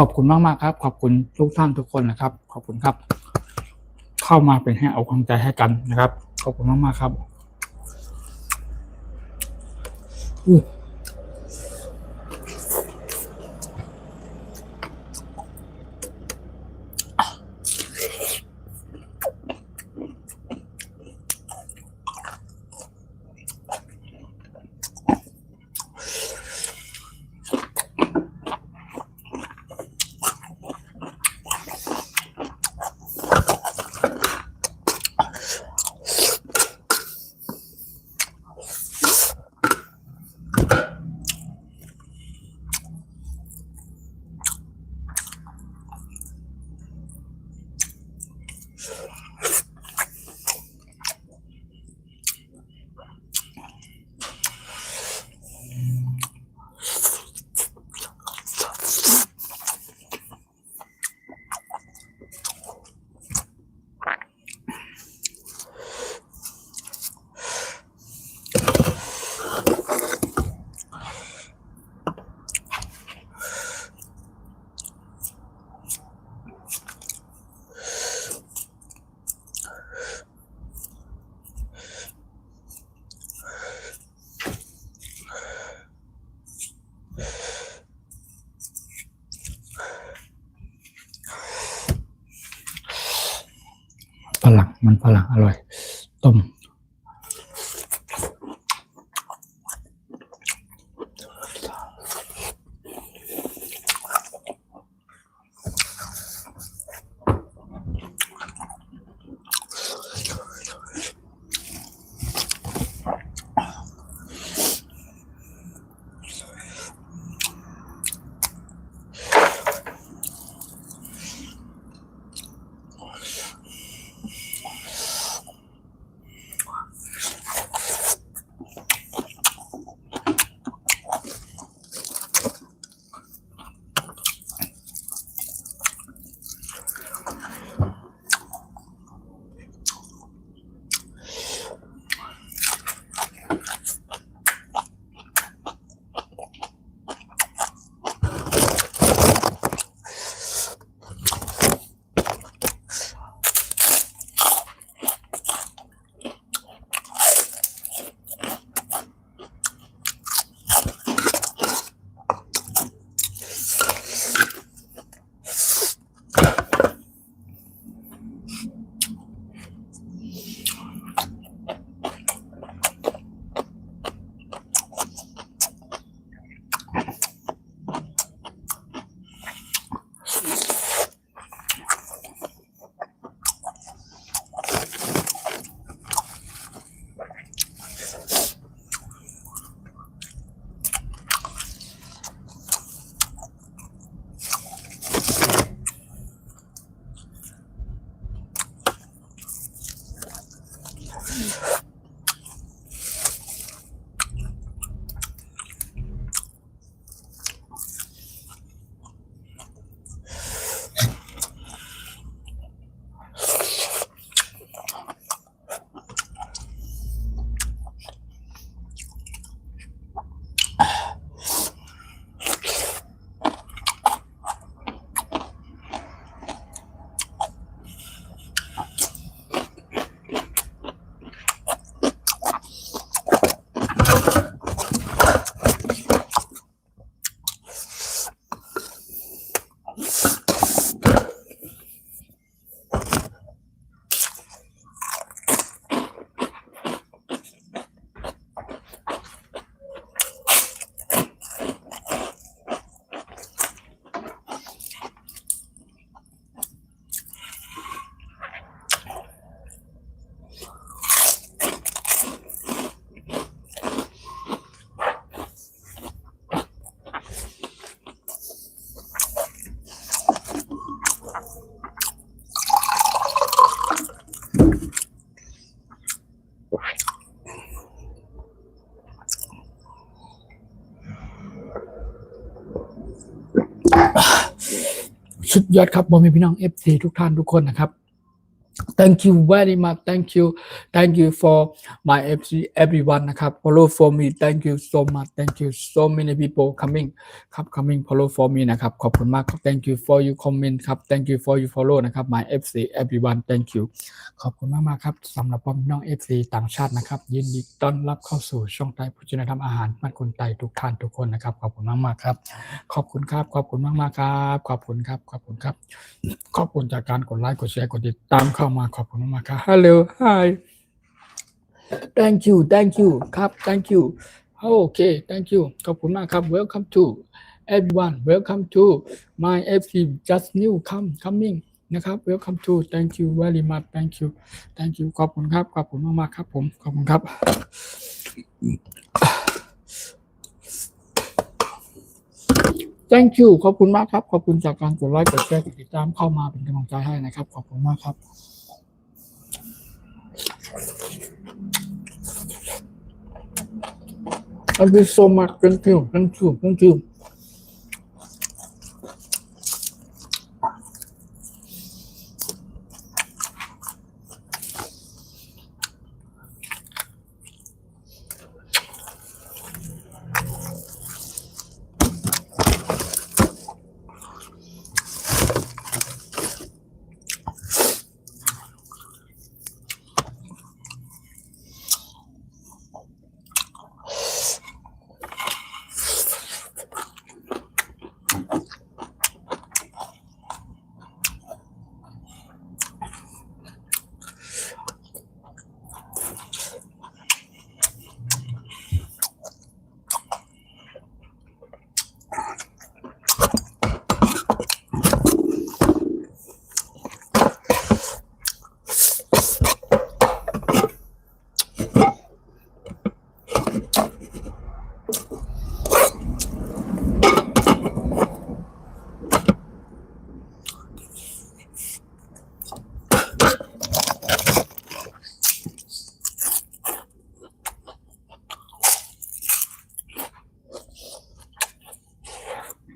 ขอบคุณมากๆครับขอบคุณทุกท่านทุกคนนะครับขอบคุณครับเข้ามาเป็นให้เอากำลังใจให้กันนะครับขอบคุณมากๆครับฝรั่งอร่อยต้ม สุดยอดครับผมมีพี่น้อง FC ทุกท่านทุกคนนะครับ Thank you very much. Thank you for my FC everyone นะครับ follow for me. Thank you so much. Thank you so many people coming ครับ coming follow for me นะครับขอบคุณมากครับ Thank you for your comment ครับ Thank you for your follow นะครับ my FC everyone. Thank you ขอบคุณมากๆครับสำหรับพี่น้อง FC ต่างชาตินะครับยินดีต้อนรับเข้าสู่ช่องไทยโภชนาธรรมอาหารบ้านคนไทยทุกท่านทุกคนนะครับขอบคุณมากๆครับขอบคุณครับขอบคุณมากๆครับขอบคุณครับขอบคุณครับขอบคุณจากการกดไลค์กดแชร์กดติดตามเข้ามาขอบคุณมากๆครับ Hello Hi Thank you ครับ Thank you Okay Thank you ขอบคุณมากครับ Welcome to everyone Welcome to my FC just new coming นะครับ Welcome to Thank you very much Thank you ขอบคุณครับขอบคุณมากๆครับผมขอบคุณครับThank you ขอบคุณมากครับขอบคุณจากการกดไลค์กดแชร์กดติดตามเข้ามาเป็นกำลังใจให้นะครับขอบคุณมากครับThank you so much Thank you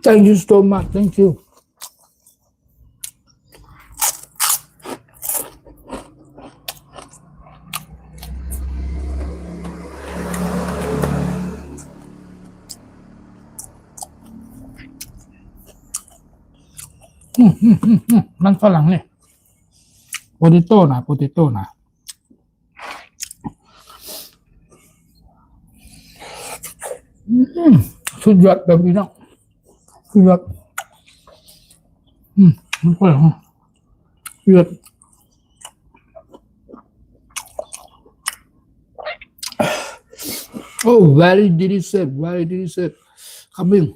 Thank you so much Thank youมันฝรั่งเนี่ยโปเตโต้นะสุดยอดแบบนี้เนาะสุดยอดมันฝรั่งสุดยอดOh very delicious coming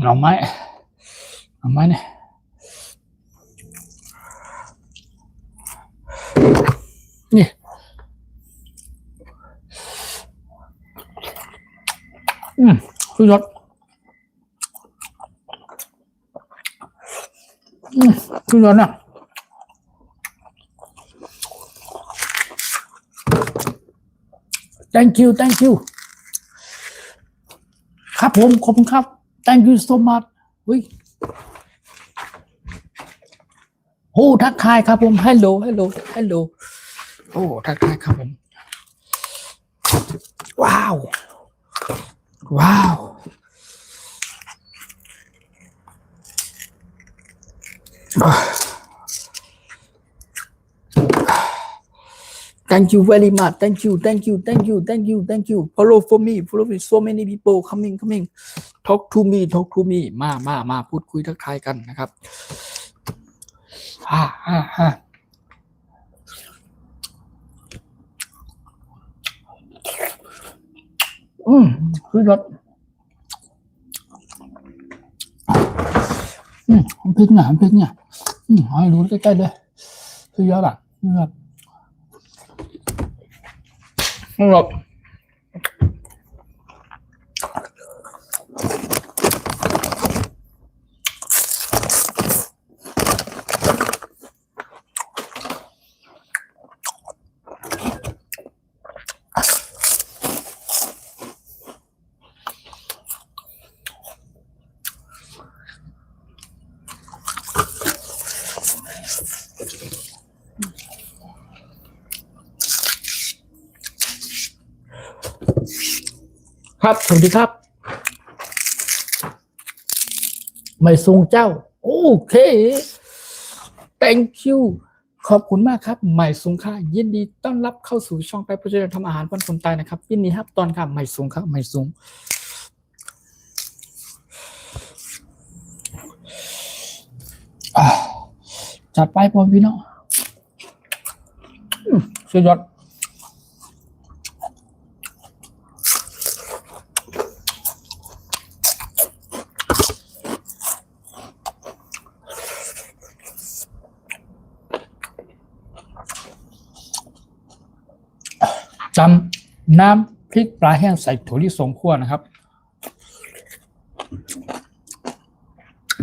หน่อไม้เนี่ยนี่สุดยอดสุดยอดนะ Thank you ครับผมขอบคุณครับ Thank you so much โอ้ทักทายครับผม Hello โอ้ทักทายครับผม ว้าวว้าว Thank you very much. Thank you. Follow me. So many people coming. Talk to me. มาพูดคุยทักทายกันนะครับคือรสพริกเนี่ยให้ดูใกล้ๆเลยคือยอดอ่ะครับครับสวัสดีครับไม่ทรงเจ้าโอเค thank you ขอบคุณมากครับใหม่สูงค่ะยินดีต้อนรับเข้าสู่ช่องไปโปรเจกต์ทำอาหารบ้านคนตายนะครับยินดีครับตอนค่ะใหม่สูงครับใหม่สูงจัดไปพ่อพี่น้องสุดยอดจำน้ำพริกปลาแห้งใส่ถั่วลิสงคั่วนะครับ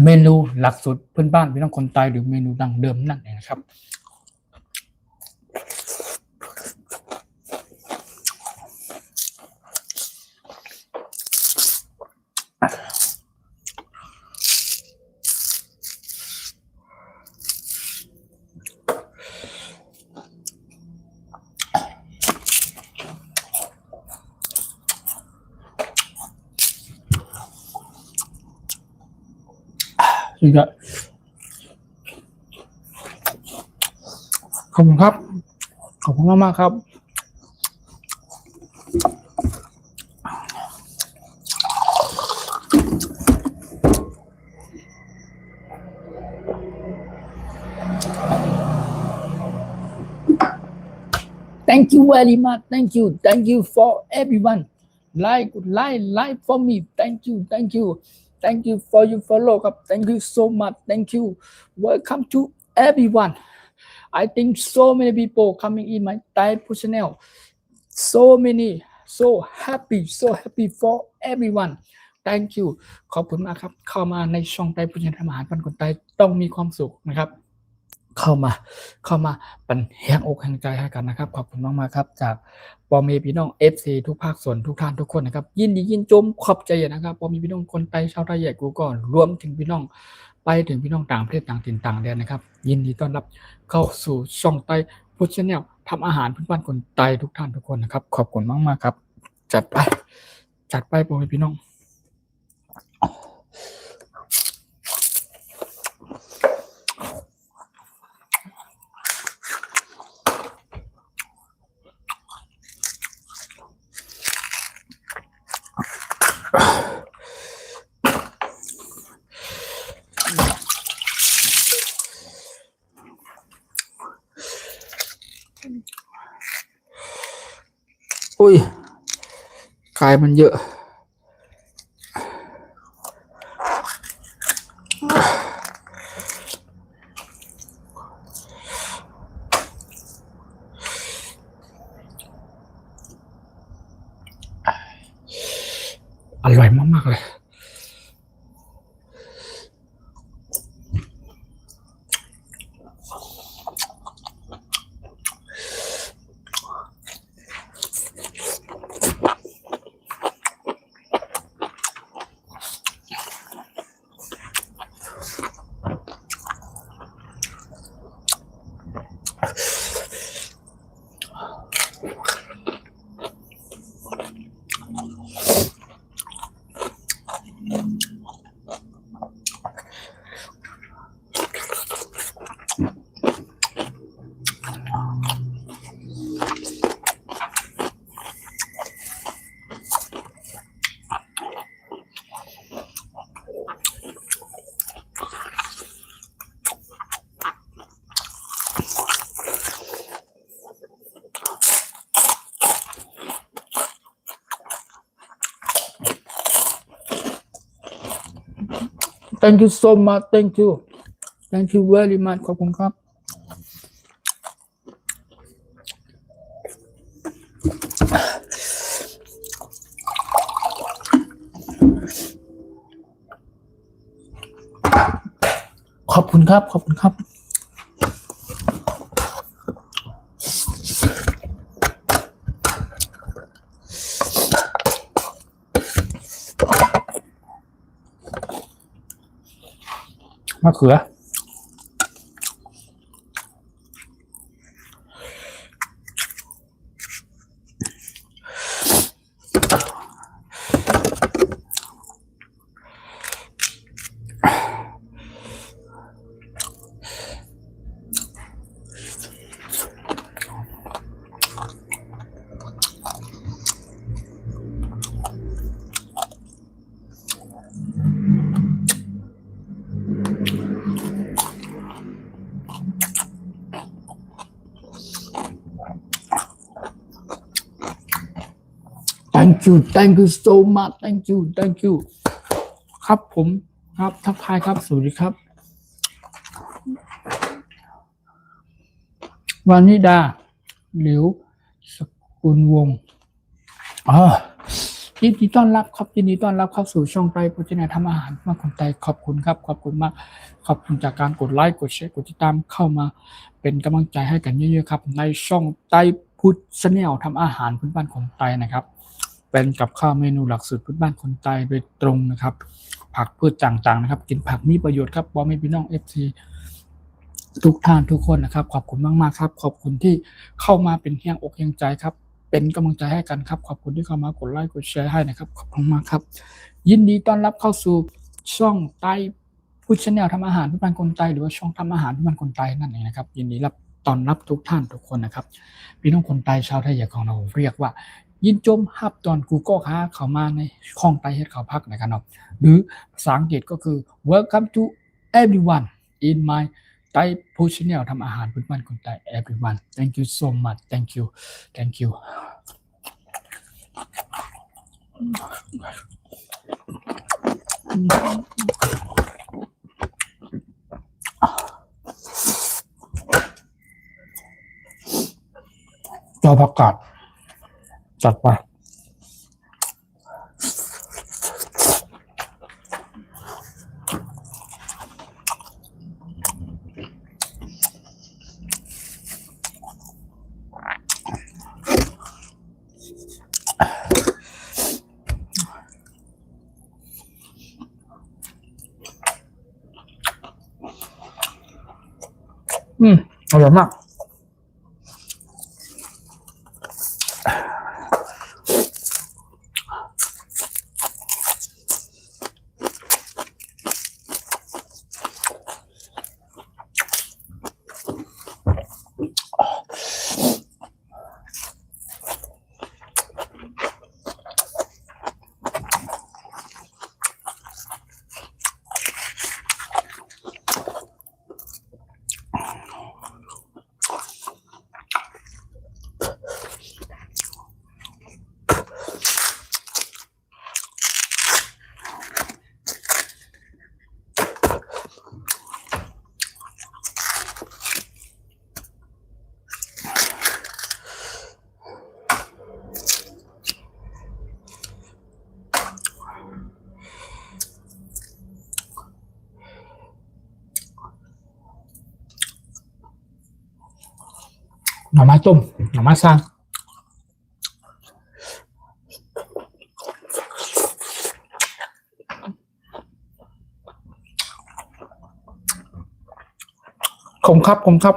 เมนูหลักสูตรเพื่อนบ้านพี่น้องคนตายหรือเมนูดังเดิมนั่นเองนะครับสุดยอดขอบคุณครับขอบคุณมากๆครับ Thank you very much. Thank you for everyone. Like for me. Thank you for your follow up. Thank you so much. Thank you. Welcome to everyone. I think so many people coming in my Thai channel. So many. So happy for everyone. Thank you. ขอบคุณมากครับเข้ามาในช่องไต้ผู้ชนะทำอาหารคนคนไต้ต้องมีความสุขนะครับเข้ามาเป็นแห่งอกแห่งใจให้กันนะครับขอบคุณมากๆครับจากปอมีพี่น้อง FC ทุกภาคส่วนทุกท่านทุกคนนะครับยินดียินชมขอบใจนะครับปอมีพี่น้องคนไทยชาวไทยใหญ่กูก่อนรวมถึงพี่น้องไปถึงพี่น้องต่างประเทศต่างถิ่นต่างแดนนะครับยินดีต้อนรับเข้าสู่ช่องไต้พุชแนลทำอาหารพื้นบ้านคนไทยทุกท่านทุกคนนะครับขอบคุณมากๆครับจัดไปปอมีพี่น้องอุ้ยกายมันเยอะอร่อยมากๆเลย thank you so much thank you very much ขอบคุณครับขอบคุณครับขอบคุณครับมะเขือthank you so much thank you ครับผมครับทักทายครับสวัสดีครับวานิดาหลิวสกุลวงศ์ยินดีต้อนรับครับยินดีต้อนรับเข้าสู่ช่องไตรโภชนาทำอาหารมาคนไทยขอบคุณครับขอบคุณมากขอบคุณจากการกดไลค์กดแชร์กดติดตามเข้ามาเป็นกำลังใจให้กันเยอะๆครับในช่องไตรพุทธชาแนลทำอาหารพื้นบ้านคนไทยนะครับเป็นกับข้าวเมนูหลักสูตรพื้นบ้านคนไทยโดยตรงนะครับผักพืชต่างๆนะครับกินผักมีประโยชน์ครับบอไม่พี่น้อง FC ทุกท่านทุกคนนะครับขอบคุณมากๆครับขอบคุณที่เข้ามาเป็นเฮียงอกเฮียงใจครับเป็นกำลังใจให้กันครับขอบคุณที่เข้ามากดไลค์กดแชร์ให้นะครับขอบคุณมากครับยินดีต้อนรับเข้าสู่ช่องไตรพุทธชาแนลทำอาหารพื้นบ้านคนไทยหรือว่าช่องทำอาหารพื้นบ้านคนไทยนั่นเองนะครับยินดีต้อนรับทุกท่านทุกคนนะครับพี่น้องคนไทยชาวไทยของเราเรียกว่ายินจมฮับตอนกูก็ค้าเข้ามาในช่องไตรเฮ็ดข้าวพักนะครับเนาะหรือภาษาอังกฤษก็คือ welcome to everyone in my ไตรพุทธชาแนลทำอาหารพื้นบ้านคนไทย everyone thank you so much thank you จอประกาศจัดไปอร่อยมากหน่อไม้ต้มหน่อไม้สร้างขมครับ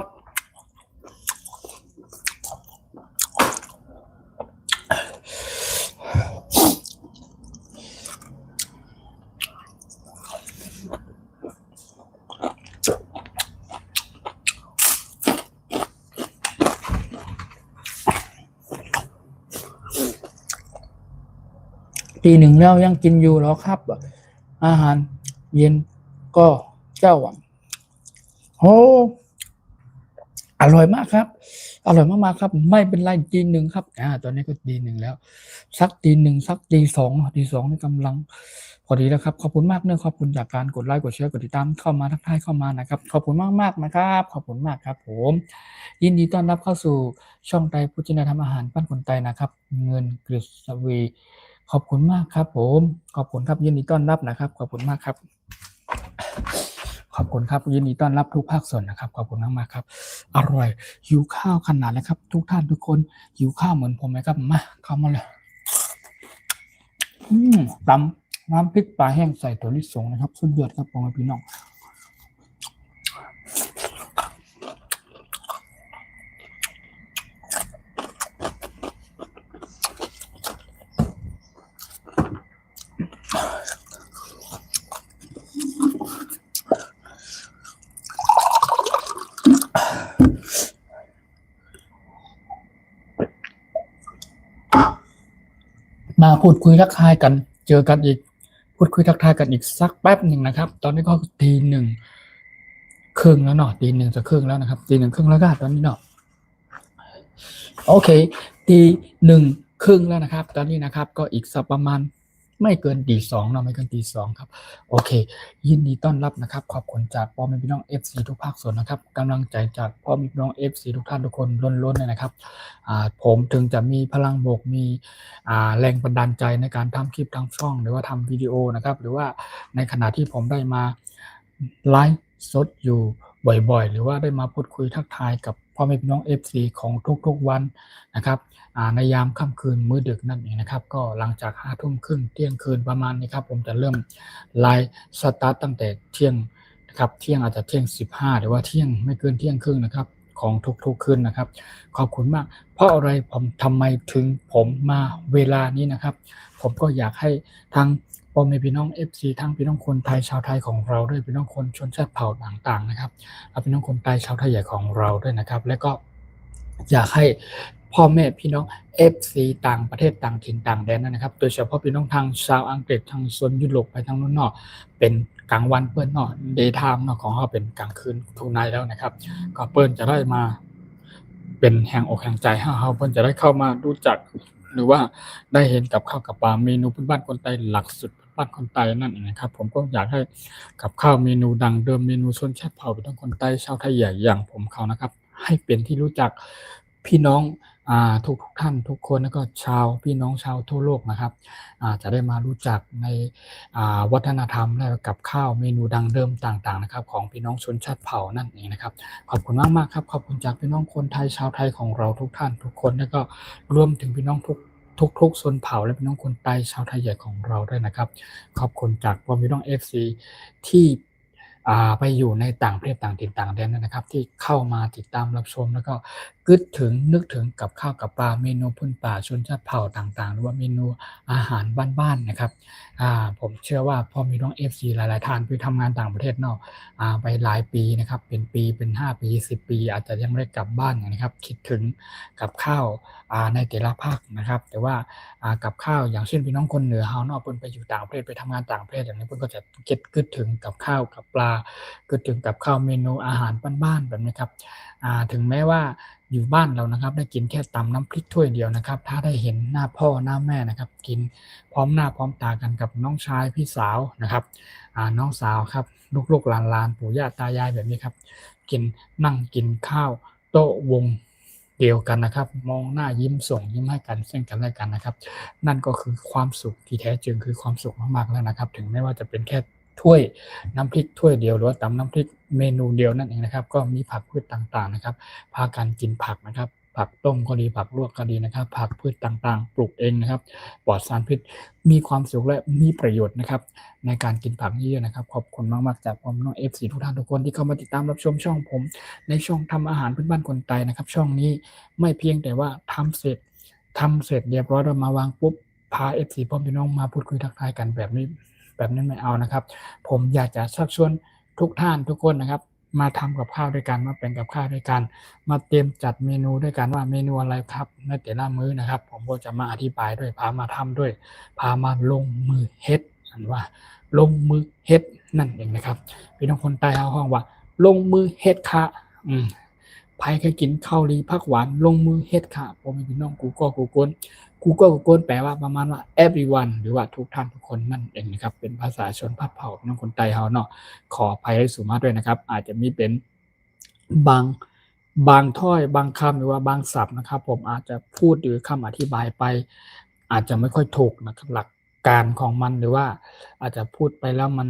ตีหนึ่งแล้วยังกินอยู่เหรอครับอาหารเย็นก็เจ้าโอ้ อร่อยมากครับอร่อยมากๆครับไม่เป็นไรตีหนึ่งครับตอนนี้ก็ตีหนึ่งแล้วสักตีหนึ่งสักตีสองตีสองนี่กำลังพอดีแล้วครับขอบคุณมากเนื่องขอบคุณจากการกดไลค์กดแชร์กดติดตามเข้ามาทักทายเข้ามานะครับขอบคุณมากๆนะครับขอบคุณมากครับผมยินดีต้อนรับเข้าสู่ช่องไตรพุทธินธรรมอาหารปั้นคนไตนะครับเงินกฤษวี ขอบคุณมากครับผมขอบคุณครับยินดีต้อนรับนะครับขอบคุณมากครับขอบคุณครับยินดีต้อนรับทุกภาคส่วนนะครับขอบคุณมากๆครับอร่อยหิวข้าวขนาดแล้วครับทุกท่านทุกคนหิวข้าวเหมือนผมไหมครับมาเข้ามาเลยตำน้ำพริกปลาแห้งใส่ถั่วลิสงนะครับสุดยอดครับพ่อแม่พี่น้องมาพูดคุยทักทายกันเจอกันอีกพูดคุยทักทายกันอีกสักแป๊บหนึ่งนะครับตอนนี้ก็ตีหนึ่งครึ่งแล้วเนาะตีหนึ่งจะครึ่งแล้วนะครับตีหนึ่งครึ่งแล้วก็ตอนนี้เนาะโอเคตีหนึ่งครึ่งแล้วนะครับตอนนี้นะครับก็อีกสักประมาณไม่เกินตีสองเนาะไม่เกินตีสองครับโอเคยินดีต้อนรับนะครับขอบคุณจากพ่อแม่พี่น้อง FC ทุกภาคส่วนนะครับกำลังใจจากพ่อแม่พี่น้อง FC ทุกท่านทุกคนล้นๆเลยนะครับผมถึงจะมีพลังบวกมีแรงบันดาลใจในการทำคลิปทางช่องหรือว่าทำวิดีโอนะครับหรือว่าในขณะที่ผมได้มาไลฟ์สดอยู่บ่อยๆหรือว่าได้มาพูดคุยทักทายกับพ่อแม่พี่น้อง FC ของทุกๆวันนะครับในยามค่ำคืนมื้อดึกนั่นเองนะครับก็หลังจาก5 ทุ่มครึ่งเที่ยงคืนประมาณนี้ครับผมจะเริ่มไลฟ์สตาร์ตตั้งแต่เที่ยงนะครับเที่ยงอาจจะเที่ยง15หรือว่าเที่ยงไม่เกินเที่ยงครึ่งนะครับของทุกๆคืนนะครับขอบคุณมากเพราะอะไรผมทำไมถึงผมมาเวลานี้นะครับผมก็อยากให้ทางพ่อแม่พี่น้อง FC ทั้งพี่น้องคนไทยชาวไทยของเราด้วยพี่น้องคนชนชาติเผ่าต่างๆนะครับและพี่น้องคนไทยชาวไทยใหญ่ของเราด้วยนะครับและก็อยากให้พ่อแม่พี่น้อง FC ต่างประเทศต่างถิ่นต่างแดนนะครับโดยเฉพาะพี่น้องทางชาวอังกฤษทางโซนยุโรปไปทางนู้นเนาะเป็นกลางวันเปิ้นเนาะ day time เนาะของเราเป็นกลางคืนทุกนายแล้วนะครับก็เปิ้นจะได้มาเป็นแห่งอกแห่งใจให้เราเปิ้นจะได้เข้ามารู้จักหรือว่าได้เห็นกับข้าวกับปลาเมนูพื้นบ้านคนไทยหลักสุดพื้นบ้านคนไทยนั่นเองนะครับผมก็อยากให้กับข้าวเมนูดังเดิมเมนูชนชาติเผ่าพี่น้องคนไทยชาวไทยใหญ่อย่างผมเขานะครับให้เป็นที่รู้จักพี่น้องทุกท่านทุกคนแล้วก็พี่น้องชาวทั่วโลกนะครับจะได้มารู้จักในวัฒนธรรมและกับข้าวเมนูดังเดิมต่างๆนะครับของพี่น้องชนชาติเผ่านั่นเองนะครับขอบคุณมากๆครับขอบคุณจากพี่น้องคนไทยชาวไทยของเราทุกท่านทุกคนแล้วก็รวมถึงพี่น้องทุกชนเผ่าและพี่น้องคนไทยชาวไทยใหญ่ของเราด้วยนะครับขอบคุณจากพี่น้อง FC ที่ไปอยู่ในต่างประเทศต่างถิ่นต่างแดนนะครับที่เข้ามาติดตามรับชมแล้วก็นึกถึงกับข้าวกับปลาเมนูพื้นป่าชนชาติเผ่าต่างๆหรือว่าเมนูอาหารบ้านๆนะครับผมเชื่อว่าพอมีน้อง FC หลายๆท่านไปทำงานต่างประเทศเนาะไปหลายปีนะครับเป็นปีเป็น5ปี10ปีอาจจะยังไม่ได้กลับบ้านนะครับคิดถึงกับข้าวในแต่ละภาคนะครับแต่ว่ากับข้าวอย่างเช่นพี่น้องคนเหนือเฮาเนาะเพิ่นไปอยู่ต่างประเทศไปทำงานต่างประเทศอย่างนี้เพิ่นก็จะคิดถึงกับข้าวกับปลาคิดถึงกับข้าวเมนูอาหารบ้านๆแบบนี้ครับถึงแม้ว่าอยู่บ้านเรานะครับได้กินแค่ตำน้ำพริกถ้วยเดียวนะครับถ้าได้เห็นหน้าพ่อหน้าแม่นะครับกินพร้อมหน้าพร้อมตากันกับน้องชายพี่สาวนะครับน้องสาวครับลูกๆหลานๆปู่ย่าตายายแบบนี้ครับนั่งกินข้าวโต๊ะวงเดียวกันนะครับมองหน้ายิ้มส่งยิ้มให้กันซึ่งกันและกันนะครับนั่นก็คือความสุขที่แท้จริงคือความสุขมากๆแล้วนะครับถึงแม้ว่าจะเป็นแค่ถ้วยน้ำพริกถ้วยเดียวหรือว่าตำน้ำพริกเมนูเดียวนั่นเองนะครับก็มีผักพืชต่างๆนะครับพากันกินผักนะครับผักต้มก็ดีผักลวกก็ดีนะครับผักพืชต่างๆปลูกเองนะครับปลอดสารพิษมีความสุขและมีประโยชน์นะครับในการกินผักเยอะๆนะครับขอบคุณมากๆจากผมน้อง FC ทุกท่านทุกคนที่เข้ามาติดตามรับชมช่องผมในช่องทำอาหารพื้นบ้านคนไทยนะครับช่องนี้ไม่เพียงแต่ว่าทำเสร็จเรียบร้อยแล้วมาวางปุ๊บพา FC พ่อพี่น้องมาพูดคุยทักทายกันแบบนั้นไม่เอานะครับผมอยากจะชักชวนทุกท่านทุกคนนะครับมาทำกับข้าวด้วยกันมาเป็นกับข้าวด้วยกันมาเตรียมจัดเมนูด้วยกันว่าเมนูอะไรครับในแต่ละมื้อนะครับผมก็จะมาอธิบายด้วยพามาทำด้วยพามาลงมือเฮ็ดว่าลงมือเฮ็ดนั่นเองนะครับพี่น้องคนใต้เฮาฮ้องว่าลงมือเฮ็ดค่ะ ไผเคยกินข้าวลีผักหวานลงมือเฮ็ดค่ะพ่อแม่พี่น้องกูก็แปลว่าประมาณว่า everyone หรือว่าทุกท่านทุกคนนั่นเองนะครับเป็นภาษาชนเผ่าพี่น้องคนไทยเฮาเนาะขออภัยให้สูงมากด้วยนะครับอาจจะมีเป็นบางถ้อยบางคำหรือว่าบางศัพท์นะครับผมอาจจะพูดหรือคำอธิบายไปอาจจะไม่ค่อยถูกนะครับหลักการของมันหรือว่าอาจจะพูดไปแล้วมัน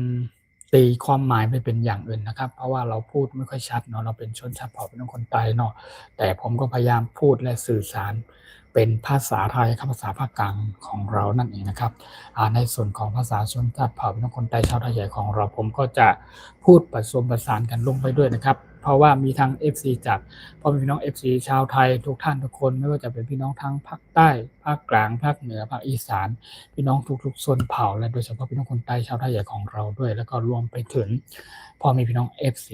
ตีความหมายไปเป็นอย่างอื่นนะครับเพราะว่าเราพูดไม่ค่อยชัดเนาะเราเป็นชนชาติเผ่าเป็นคนไทยเนาะแต่ผมก็พยายามพูดและสื่อสารเป็นภาษาไทยครับภาษาภาคกลางของเรานั่นเองนะครับในส่วนของภาษาชนชาติเผ่าเป็นคนไทยชาวไทยใหญ่ของเราผมก็จะพูดผสมผสานกันลงไปด้วยนะครับเพราะว่ามีทั้ง FC จากพ่อแม่พี่น้อง FC ชาวไทยทุกท่านทุกคนไม่ว่าจะเป็นพี่น้องทั้งภาคใต้ภาคกลางภาคเหนือภาคอีสานพี่น้องทุกๆชนเผ่าและโดยเฉพาะพี่น้องคนไทยชาวไทยใหญ่ของเราด้วยแล้วก็รวมไปถึงพ่อแม่พี่น้อง FC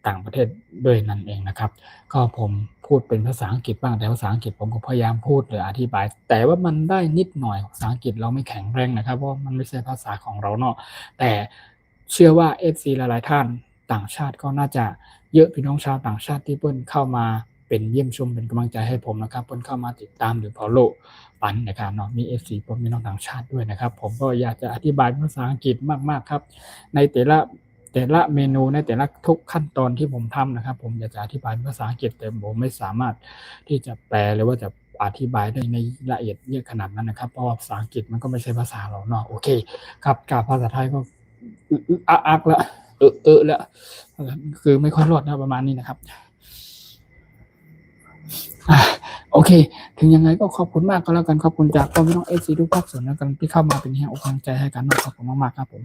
ต่างประเทศด้วยนั่นเองนะครับก็ผมพูดเป็นภาษาอังกฤษบ้างแต่ภาษาอังกฤษผมก็พยายามพูดหรืออธิบายแต่ว่ามันได้นิดหน่อยภาษาอังกฤษเราไม่แข็งแรงนะครับเพราะมันไม่ใช่ภาษาของเราเนาะแต่เชื่อว่า FC หลายๆท่านต่างชาติก็น่าจะเยอะพี่น้องชาวต่างชาติที่เพิ่นเข้ามาเป็นเยี่ยมชมเป็นกำลังใจให้ผมนะครับเพิ่นเข้ามาติดตามหรือ follow ปันนะครับเนาะมี FC ผมมีน้องต่างชาติด้วยนะครับผมก็อยากจะอธิบายภาษาอังกฤษมากๆครับในแต่ละเมนูในแต่ละทุกขั้นตอนที่ผมทำนะครับผมอยากจะอธิบายภาษาอังกฤษแต่ผมไม่สามารถที่จะแปลหรือว่าจะอธิบายได้ในละเอียดเยอะขนาดนั้นนะครับเพราะว่าภาษาอังกฤษมันก็ไม่ใช่ภาษาเราเนาะโอเคครับกับภาษาไทยก็อักแล้วแล้วคือไม่ค่อยรอดนะประมาณนี้นะครับโอเคถึงยังไงก็ขอบคุณมากก็แล้วกันขอบคุณจากพ่อพี่น้อง FC ทุกภาคส่วนแล้วกันที่เข้ามาเป็นแรงอกแรงใจให้กันขอบคุณมากๆครับผม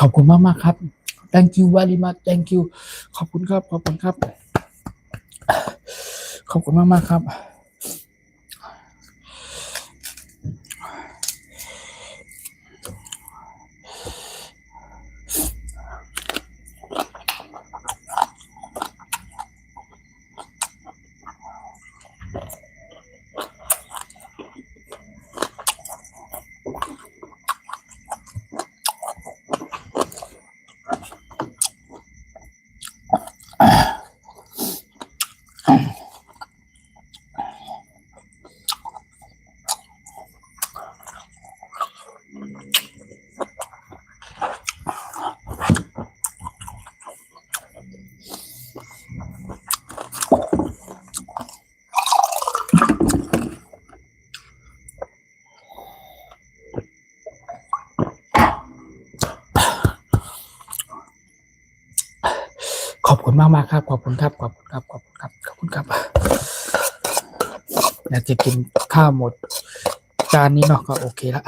ขอบคุณมากๆครับ thank you very much thank you ขอบคุณครับขอบคุณมากๆครับ ขอบคุณมากครับขอบคุณครับขอบคุณครับขอบคุณครับขอบคุณครับอยากจะกินข้าวหมดจานนี้เนาะก็โอเคละ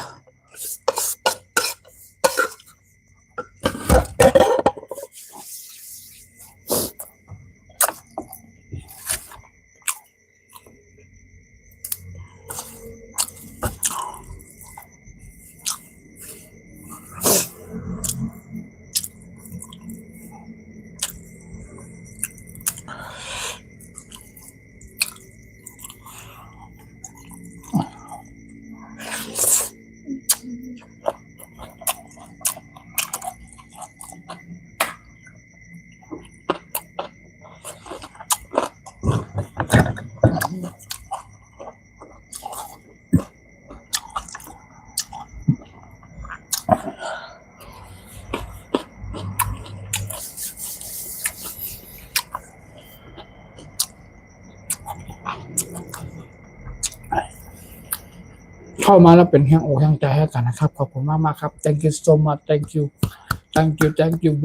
เข้ามาแล้วเป็นแห่งอกแห่งใจให้กันนะครับขอบคุณมากครับ thank you so much thank you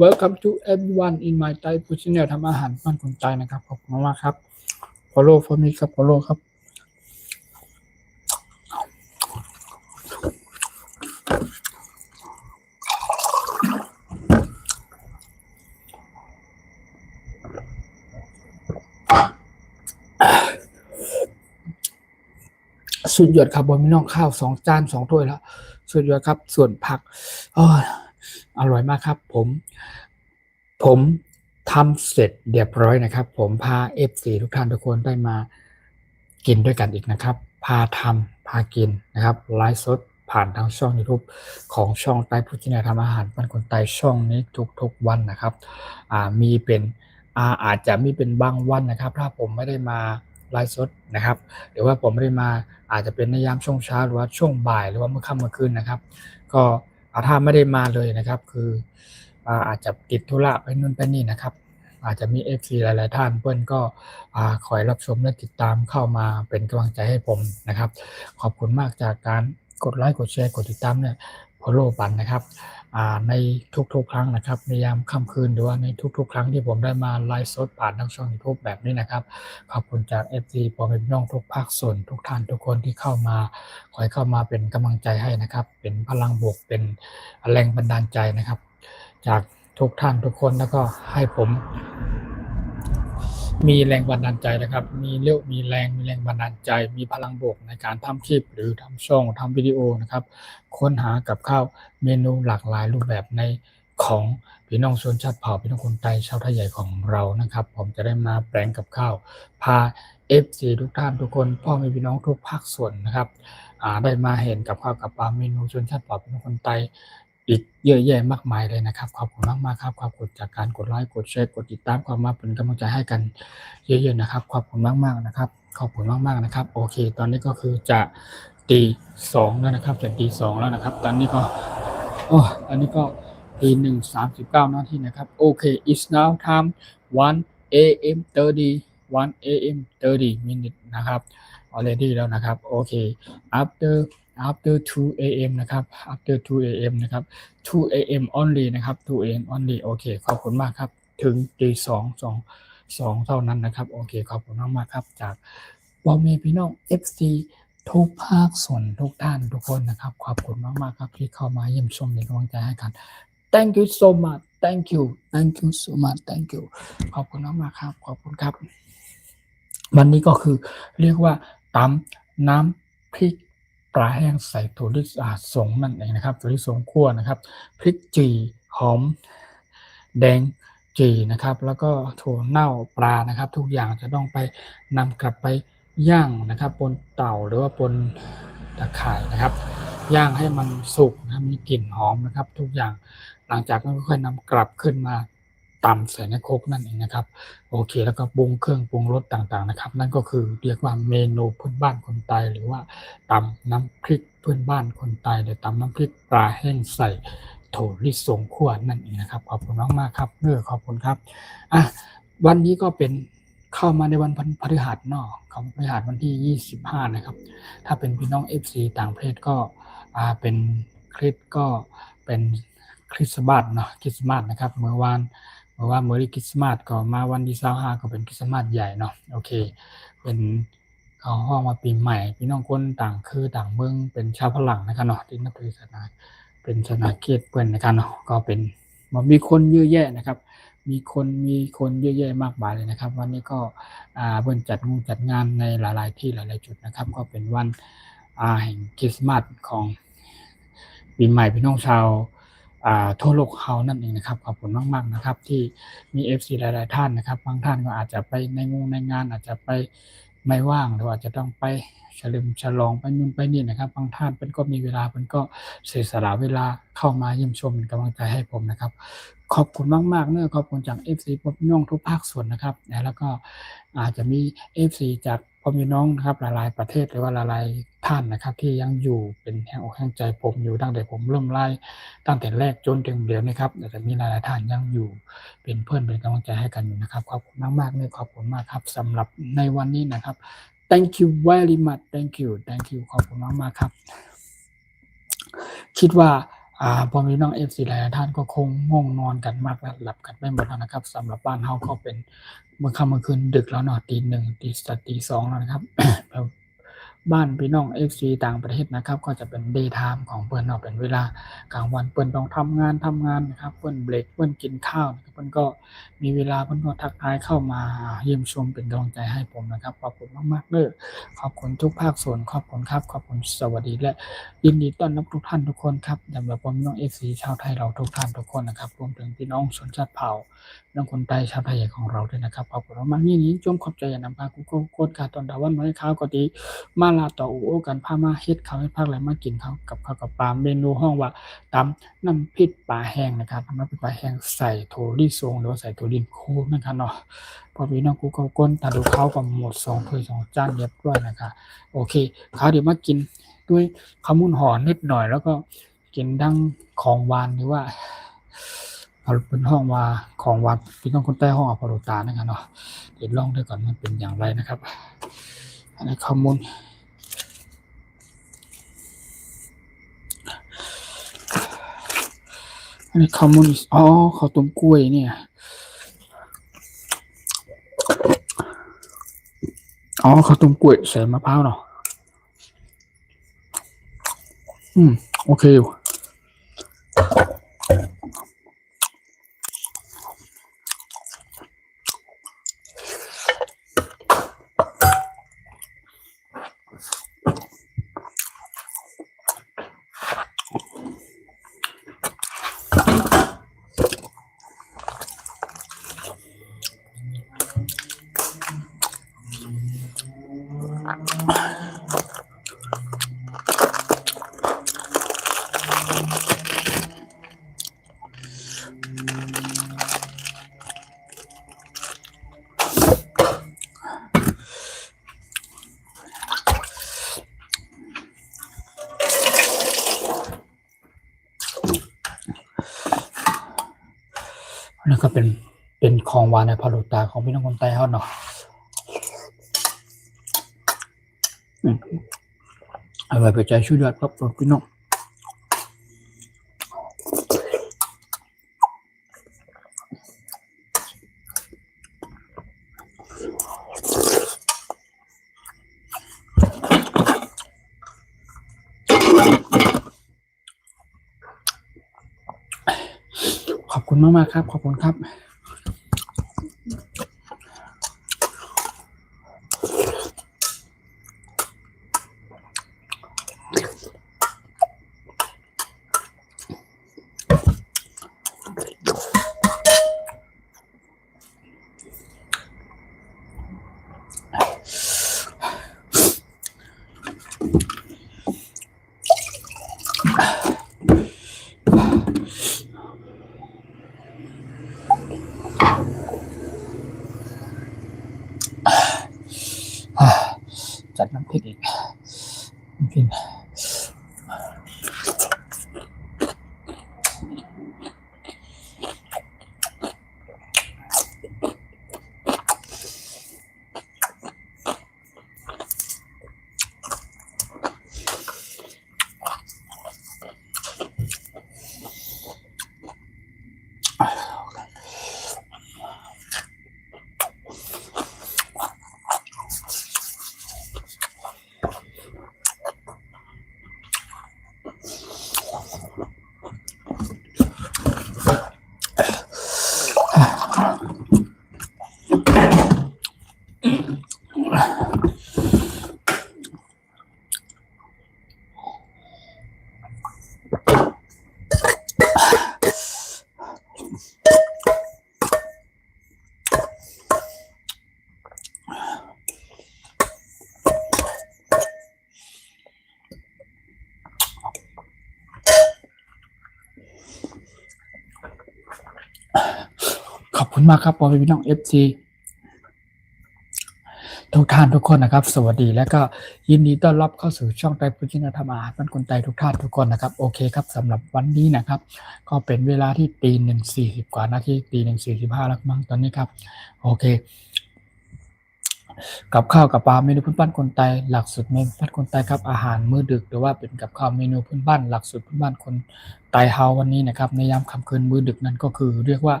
welcome to everyone in my Thai food channel ทำอาหารบ้านคนใจนะครับขอบคุณมากครับ follow for me ครับ follow ครับสุดยอดครับบะหมี่น้องข้าว2 จาน 2 ถ้วยแล้วสุดยอดครับส่วนผักอร่อยมากครับผมทำเสร็จเรียบร้อยนะครับผมพา FC ทุกท่านทุกคนได้มากินด้วยกันอีกนะครับพาทำพากินนะครับไลฟ์สดผ่านทางช่อง YouTube ของช่องใต้พุทธินาทำอาหารบ้านคนใต้ช่องนี้ทุกๆวันนะครับมีเป็นอาจจะมีเป็นบางวันนะครับถ้าผมไม่ได้มาไลฟ์สดนะครับหรือว่าผมไม่ได้มาอาจจะเป็นในยามช่วงเช้าหรือว่าช่วงบ่ายหรือว่าเมื่อค่ำเมื่อคืนนะครับก็ถ้าไม่ได้มาเลยนะครับคืออาจจะติดธุระไปนู่นไปนี่นะครับอาจจะมี FC หลายๆท่านเพื่อนก็คอยรับชมและติดตามเข้ามาเป็นกำลังใจให้ผมนะครับขอบคุณมากจากการกดไลค์กดแชร์กดติดตามเนี่ยfollow ปันนะครับในทุกๆครั้งนะครับในยามค่ำคืนหรือว่าในทุกๆครั้งที่ผมได้มาไลฟ์สดผ่านทางช่อง YouTube แบบนี้นะครับขอบคุณจาก FC พ่อแม่พี่น้องทุกภาคส่วนทุกท่านทุกคนที่เข้ามาคอยเข้ามาเป็นกำลังใจให้นะครับเป็นพลังบวกเป็นแรงบันดาลใจนะครับจากทุกท่านทุกคนแล้วก็ให้ผมมีแรงบันดาลใจนะครับมีแรงบันดาลใจมีพลังบวกในการทำคลิปหรือทำช่องทำวิดีโอนะครับค้นหากับข้าวเมนูหลากหลายรูปแบบในของพี่น้องชนชาติเผ่าพี่น้องคนไทยชาวไทยใหญ่ของเรานะครับผมจะได้มาแปลงกับข้าวพา FC ทุกท่านทุกคนพ่อแม่พี่น้องทุกภาคส่วนนะครับได้มาเห็นกับข้าวกับปลาเมนูชนชาติเผ่าพี่น้องคนไทยอีกเยอะแยะมากมายเลยนะครับขอบคุณมากๆครับขอบคุณจากการกดไลค์กดแชร์กดติดตามความมาเป็นกำลังใจให้กันเยอะๆนะครับขอบคุณมากๆนะครับขอบคุณมากๆนะครับโอเคตอนนี้ก็คือจะตี2แล้วนะครับจะตี2แล้วนะครับตอนนี้ก็ตอนนี้ก็ตี1:39นาทีนะครับโอเค it's now time 1 a.m. 1 a.m. 30 minutes นะครับ already แล้วนะครับโอเค after 2 a.m. นะครับ after 2 a.m. นะครับ2 a.m. only นะครับ2 a.m. only โอเคขอบคุณมากครับถึงตี2เท่านั้นนะครับโอเคขอบคุณมากๆครับจากพ่อแม่พี่น้อง FC ทุกภาคส่วนทุกท่านทุกคนนะครับขอบคุณมากๆครับที่เข้ามาเยี่ยมชมเป็นกำลังใจให้กัน thank you so much thank you so much thank you ขอบคุณมากๆครับขอบคุณครับวันนี้ก็คือเรียกว่าตำน้ำพริกปลาแห้งใส่ถั่วลิสงนั่นเองนะครับถั่วลิสงคั่วนะครับพริกจี่หอมแดงจี่นะครับแล้วก็ถั่วเน่าปลานะครับทุกอย่างจะต้องไปนำกลับไปย่างนะครับบนเตาหรือว่าบนตะข่ายนะครับย่างให้มันสุกนะมีกลิ่นหอมนะครับทุกอย่างหลังจากนั้นก็ค่อยนำกลับขึ้นมาตำใส่ในโคกนั่นเองนะครับโอเคแล้วก็ปรุงเครื่องปรุงรสต่างๆนะครับนั่นก็คือเรียกว่าเมนูพื้นบ้านคนใต้หรือว่าตำน้ำพริกพื้นบ้านคนใต้หรือตำน้ำพริกปลาแห้งใส่ถั่วลิสงคั่วนั่นเองนะครับขอบคุณมากๆครับขอบคุณครับวันนี้ก็เป็นเข้ามาในวันพฤหัสเนาะของพฤหัสวันที่25นะครับถ้าเป็นพี่น้อง FC ต่างประเทศก็เป็นคริสก็เป็นคริสต์มาสเนาะคริสต์มาสนะครับเมื่อวาน เพราะว่าเมอรี่คริสต์มาสก็มาวันที่25ก็เป็นคริสต์มาสใหญ่เนาะโอเคเป็นเขาห้องมาปีใหม่พี่น้องคนต่างคือต่างเมืองเป็นชาวฝรั่งนะครับเนาะที่นับถือศาสนาเป็นศาสนาคริสต์เปิ้นนะครับเนาะก็เป็นมีคนเยอะแยะนะครับมีคนเยอะแยะมากมายเลยนะครับวันนี้ก็เพิ่นจัดงานในหลายๆที่หลายๆจุดนะครับก็เป็นวันแห่งคริสต์มาสของปีใหม่พี่น้องชาวทั่วโลกเขานั่นเองนะครับขอบคุณมากๆนะครับที่มี FC หลายๆท่านนะครับบางท่านก็อาจจะไปในงานอาจจะไปไม่ว่างหรืออาจจะต้องไปเฉลิมฉลองไปนู่นไปนี่นะครับบางท่านเพิ่นก็มีเวลาเพิ่นก็เสียสละเวลาเข้ามาเยี่ยมชมเป็นกำลังใจให้ผมนะครับขอบคุณมากๆเนอะขอบคุณจาก FC พ่อพี่น้องทุกภาคส่วนนะครับแล้วก็อาจจะมี FC จากพ่อพี่น้องนะครับหลายๆประเทศหรือว่าหลายๆท่านนะครับที่ยังอยู่เป็นแรงอกแรงใจผมอยู่ตั้งแต่ผมเริ่มไลฟ์ตั้งแต่แรกจนถึงเดี๋ยวนี้ครับอาจจะมีหลายๆท่านยังอยู่เป็นเพื่อนเป็นกำลังใจให้กันอยู่นะครับขอบคุณมากๆเลยขอบคุณมากครับสำหรับในวันนี้นะครับ thank you very much thank you ขอบคุณมากๆครับคิดว่าพ่อพี่น้อง FC หลายๆท่านก็คงง่วงนอนกันมากแล้วหลับกันไม่หมดแล้วนะครับสำหรับบ้านเฮาก็เป็นเมื่อค่ำเมื่อคืนดึกแล้วเนาะตี 1ตี 2แล้วนะครับ บ้านพี่น้อง FC ต่างประเทศนะครับก็จะเป็น day time ของเพิ่นเนาะเป็นเวลากลางวันเพิ่นต้องทำงานนะครับเพิ่นเบรกเพิ่นกินข้าวเพิ่นก็มีเวลาเพิ่นก็ทักทายเข้ามาเยี่ยมชมเป็นกำลังใจให้ผมนะครับขอบคุณมากๆเด้อขอบคุณทุกภาคส่วนขอบคุณครับขอบคุณสวัสดีและยินดีต้อนรับทุกท่านทุกคนครับสำหรับพี่น้อง FC ชาวไทยเราทุกท่านทุกคนนะครับรวมถึงพี่น้องชนชาติเผ่าน้องคนไทยชาวไทยของเราด้วยนะครับขอบคุณมากๆนี้จงขอบใจอย่านำพากุโกดกาตอนดาวันน้อยข้าวก็ดีมาลาต่ออูโอกันพามาเฮ็ดข้าวให้ภาคแล้วมากินข้าวกับปลาเมนูห้องว่าตำน้ำพริกปลาแห้งนะครับน้ำพริกปลาแห้งใส่โถลี่ทรงหรือว่าใส่โถลินคูนะครับเนาะพอพี่น้องกูก็ก้นตาดูข้าวก็หมด2ถ้วย2จานเรียบร้อยนะครับโอเคข้าวเดี๋ยวมากินด้วยข้าวมุนห่อนิดหน่อยแล้วก็กินดั้งของหวานหรือว่าเอาเป็นห้องว่าของหวานพี่น้องคนใต้ห้องอพอโลตานะครับเนาะเดี๋ยวลองดูก่อนมันเป็นอย่างไรนะครับอันนี้ข้าวมุนอันนี้ข้าวมุนอ๋อข้าวต้มกล้วยเนี่ยอ๋อข้าวต้มกล้วยใส่มะพร้าวเนาะโอเคอยู่นี่ก็เป็นของหวานในพาโลตาของพี่น้องคนใต้เฮาเนาะเอาไว้ไปใจช่วยยอดครับพี่น้องขอบคุณมากๆครับขอบคุณครับจัดน้ำพริกอีกพี่ ขอบคุณมากครับพ่อแม่พี่น้อง FC ทุกท่านทุกคนนะครับสวัสดีและก็ยินดีต้อนรับเข้าสู่ช่องไตรพุทธินธรรมอาหารบ้านคนไทยทุกท่านทุกคนนะครับโอเคครับสำหรับวันนี้นะครับก็เป็นเวลาที่ตี 1:40กว่านาทีตี 1:45แล้วมั้งตอนนี้ครับโอเคกับข้าวกับปลาเมนูพื้นบ้านคนไทยหลักสูตรเมนูพื้นบ้านคนไทยครับอาหารมื้อดึกหรือว่าเป็นกับข้าวเมนูพื้นบ้านหลักสูตรพื้นบ้านคนไทยเฮาวันนี้นะครับในยามค่ำคืนมื้อดึกนั้นก็คือเรียกว่า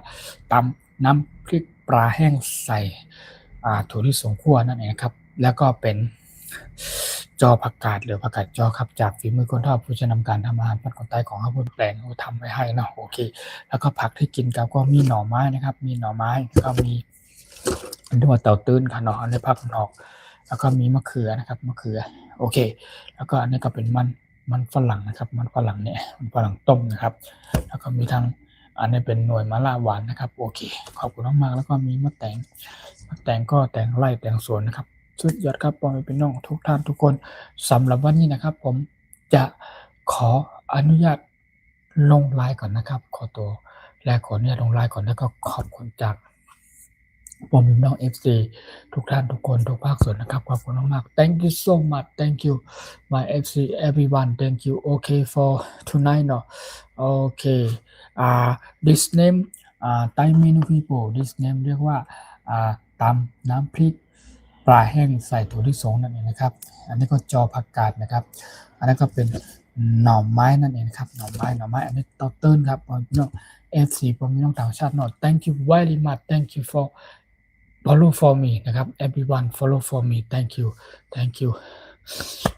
ตำน้ำพริกปลาแห้งใส่ถั่วลิสงคั่วนั่นเองครับแล้วก็เป็นจอผักกาดหรือผักกาดจอครับจากฝีมือคนทอดผู้จะนำการทำอาหารบ้านคนไทยของข้าวโพดแปลงเขาทำไว้ให้เนาะโอเคแล้วก็ผักที่กินกับก็มีหน่อไม้นะครับมีหน่อไม้แล้วก็มีเรียกว่าเต่าตื้นค่ะเนาะในภาคตะวันออกแล้วก็มีมะเขือนะครับมะเขือโอเคแล้วก็อันนี้ก็เป็นมันฝรั่งนะครับมันฝรั่งเนี่ยมันฝรั่งต้มนะครับแล้วก็มีทั้งอันนี้เป็นหน่วยมะละหวานนะครับโอเคขอบคุณมากๆแล้วก็มีมะแตงก็แตงไร่แตงสวนนะครับสุดยอดครับพ่อแม่พี่น้องทุกท่านทุกคนสำหรับวันนี้นะครับผมจะขออนุญาตลงไลน์ก่อนนะครับขอตัวและขออนุญาตลงไลน์ก่อนแล้วก็ขอบคุณจากผมพี่น้อง FC ทุกท่านทุกคนทุกภาคส่วนนะครับขอบคุณมากๆ Thank you so much Thank you my FC everyone Thank you okay for tonight เนาะ okay this name Thai menu people this name เรียกว่าตำน้ำพริกปลาแห้งใส่ถั่วลิสงนั่นเองนะครับอันนี้ก็จอผักกาดนะครับอันนั้นก็เป็นหน่อไม้นั่นเองครับหน่อไม้อันนี้เต้าตื้นครับพี่น้อง FC ผมพี่น้องต่างชาติเนาะ Thank you very much Thank you for follow for me นะครับ everyone follow for me thank you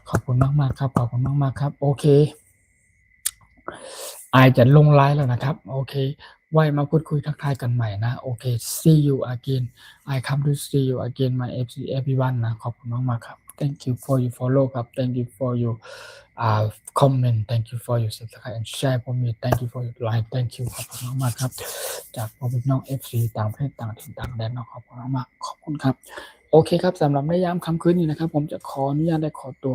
ขอบคุณมากๆครับขอบคุณมากๆครับโอเคไอจะลงไลน์แล้วนะครับโอเคไว้มาพูดคุยทักทายกันใหม่นะโอเค see you again I come to see you again my FC everyone นะขอบคุณมากๆครับ thank you for your follow ครับ thank you for your comment thank you for your subscribe and share for me thank you for your like thank you ขอบคุณมากๆครับจากพ่อพี่น้อง FC ต่างประเทศต่างถิ่นต่างแดนขอบคุณมากๆขอบคุณครับโอเคครับสำหรับในยามค่ำคืนนี้นะครับผมจะขออนุญาตได้ขอตัว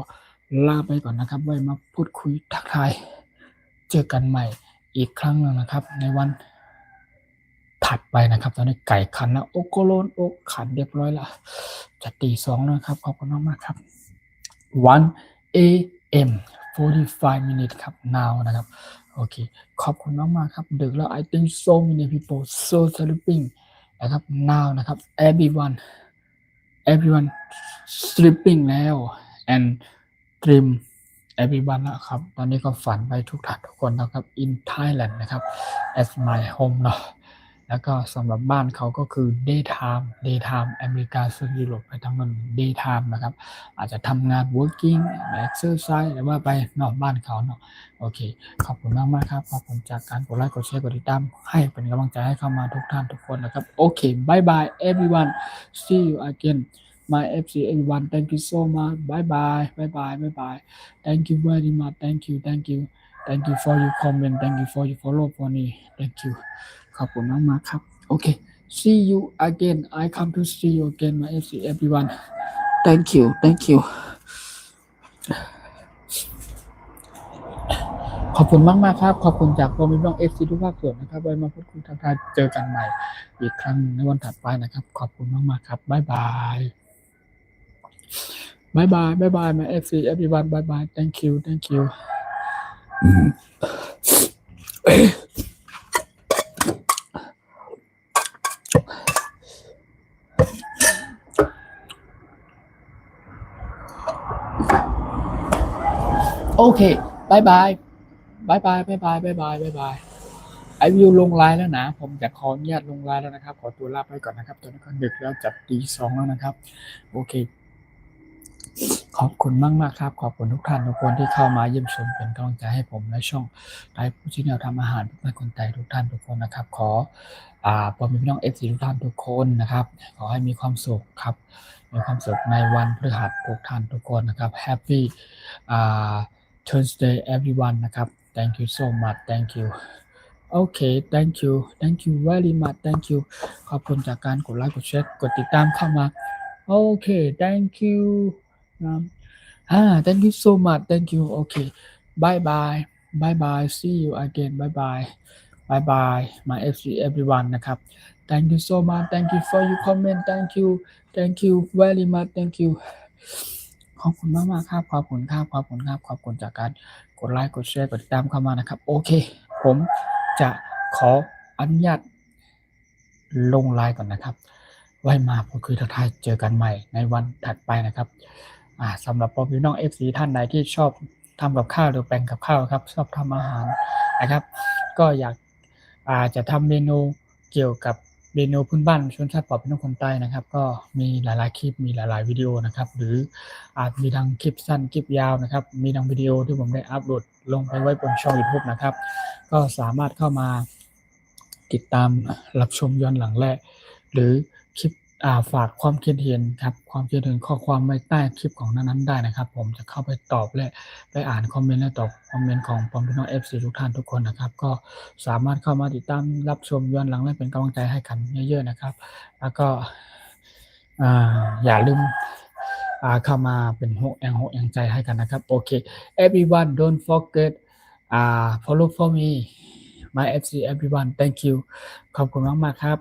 ลาไปก่อนนะครับไว้มาพูดคุยทักทายเจอกันใหม่อีกครั้งนึงนะครับในวันถัดไปนะครับตอนนี้ไก่ขันนะโอโกโลนโอขันเรียบร้อยแล้วจะตี 2นะครับขอบคุณมากๆครับ1 AM 45 minutes ครับ now นะครับโอเคขอบคุณมากๆครับดึกแล้ว I think so many people so sleeping นะครับ now นะครับ everyone sleeping แล้ว and dream everyone นะครับตอนนี้ก็ฝันไปทุกท่านทุกคนนะครับ in Thailand นะครับ as my home เนาะแล้วก็สำหรับบ้านเขาก็คือ daytime อเมริกาซึ่งยุโรปไปทั้งนั้น daytime นะครับอาจจะทำงาน working exercise หรือว่าไปนอกบ้านเขาเนาะโอเคขอบคุณมากๆครับขอบคุณจากการกดไลค์กดแชร์กดติดตามให้เป็นกำลังใจให้เข้ามาทุกท่านทุกคนนะครับโอเค bye bye everyone see you again my FC everyone thank you so much bye bye thank you very much thank you for your comment thank you for your follow for me thank you ขอบคุณมากๆครับโอเค see you again I come to see you again my FC everyone thank you ขอบคุณมากๆครับขอบคุณจากพ่อแม่พี่น้อง FC ทุกภาคส่วนนะครับไว้มาพูดคุยทักทายเจอกันใหม่อีกครั้งในวันถัดไปนะครับขอบคุณมากๆครับบ๊ายบายmy FC everyone bye bye thank you โอเคบายบายไอวิวลงไลน์แล้วนะผมจะขออนุญาตลงไลน์แล้วนะครับขอตัวลาไปก่อนนะครับตอนนี้ก็ดึกแล้วจับตี 2แล้วนะครับโอเคขอบคุณมากๆครับขอบคุณทุกท่านทุกคนที่เข้ามาเยี่ยมชมเป็นกำลังใจให้ผมในช่องไลฟ์ผู้ชี้แนวทำอาหารเพื่อคนไทยทุกท่านทุกคนนะครับขอพ่อแม่พี่น้อง FC ทุกท่านทุกคนนะครับขอให้มีความสุขครับมีความสุขในวันพฤหัสทุกท่านทุกคนนะครับ Happy Thursday everyone นะครับ Thank you so much Thank you Okay Thank you very much Thank you ขอบคุณจากการกดไลค์กดแชร์กดติดตามเข้ามาโอเค Thank you Thank you so much Thank you Okay bye bye see you again bye bye bye bye my FC everyone นะครับ thank you so much thank you for your comment thank you very much thank you ขอบคุณมากๆครับขอบคุณครับขอบคุณครับขอบคุณจากการกดไลค์กดแชร์กดติดตามเข้ามานะครับโอเคผมจะขออนุญาตลงไลน์ก่อนนะครับไว้มาพูดคุยทักทายเจอกันใหม่ในวันถัดไปนะครับสำหรับพี่น้อง FC ท่านใดที่ชอบทำกับข้าวหรือแปลงกับข้าวครับชอบทำอาหารนะครับก็อยากจะทำเมนูเกี่ยวกับเมนูพื้นบ้านชนชาติเผ่าพี่น้องคนใต้นะครับก็มีหลายๆคลิปมีหลายๆวิดีโอนะครับหรืออาจมีทั้งคลิปสั้นคลิปยาวนะครับมีทั้งวิดีโอที่ผมได้อัปโหลดลงไปไว้บนช่อง YouTube นะครับก็สามารถเข้ามาติดตามรับชมย้อนหลังและหรือคลิปฝากความคิดเห็นครับความคิดเห็นข้อความไว้ใต้คลิปของนั้นๆได้นะครับผมจะเข้าไปตอบและไปอ่านคอมเมนต์และตอบคอมเมนต์ของพี่น้อง FC ทุกท่านทุกคนนะครับก็สามารถเข้ามาติดตามรับชมย้อนหลังและเป็นกำลังใจให้กันเยอะๆนะครับแล้วก็อย่าลืมเข้ามาเป็นหัวแรงใจให้กันนะครับโอเค everyone don't forget follow for me my FC everyone thank you ขอบคุณมากๆครับ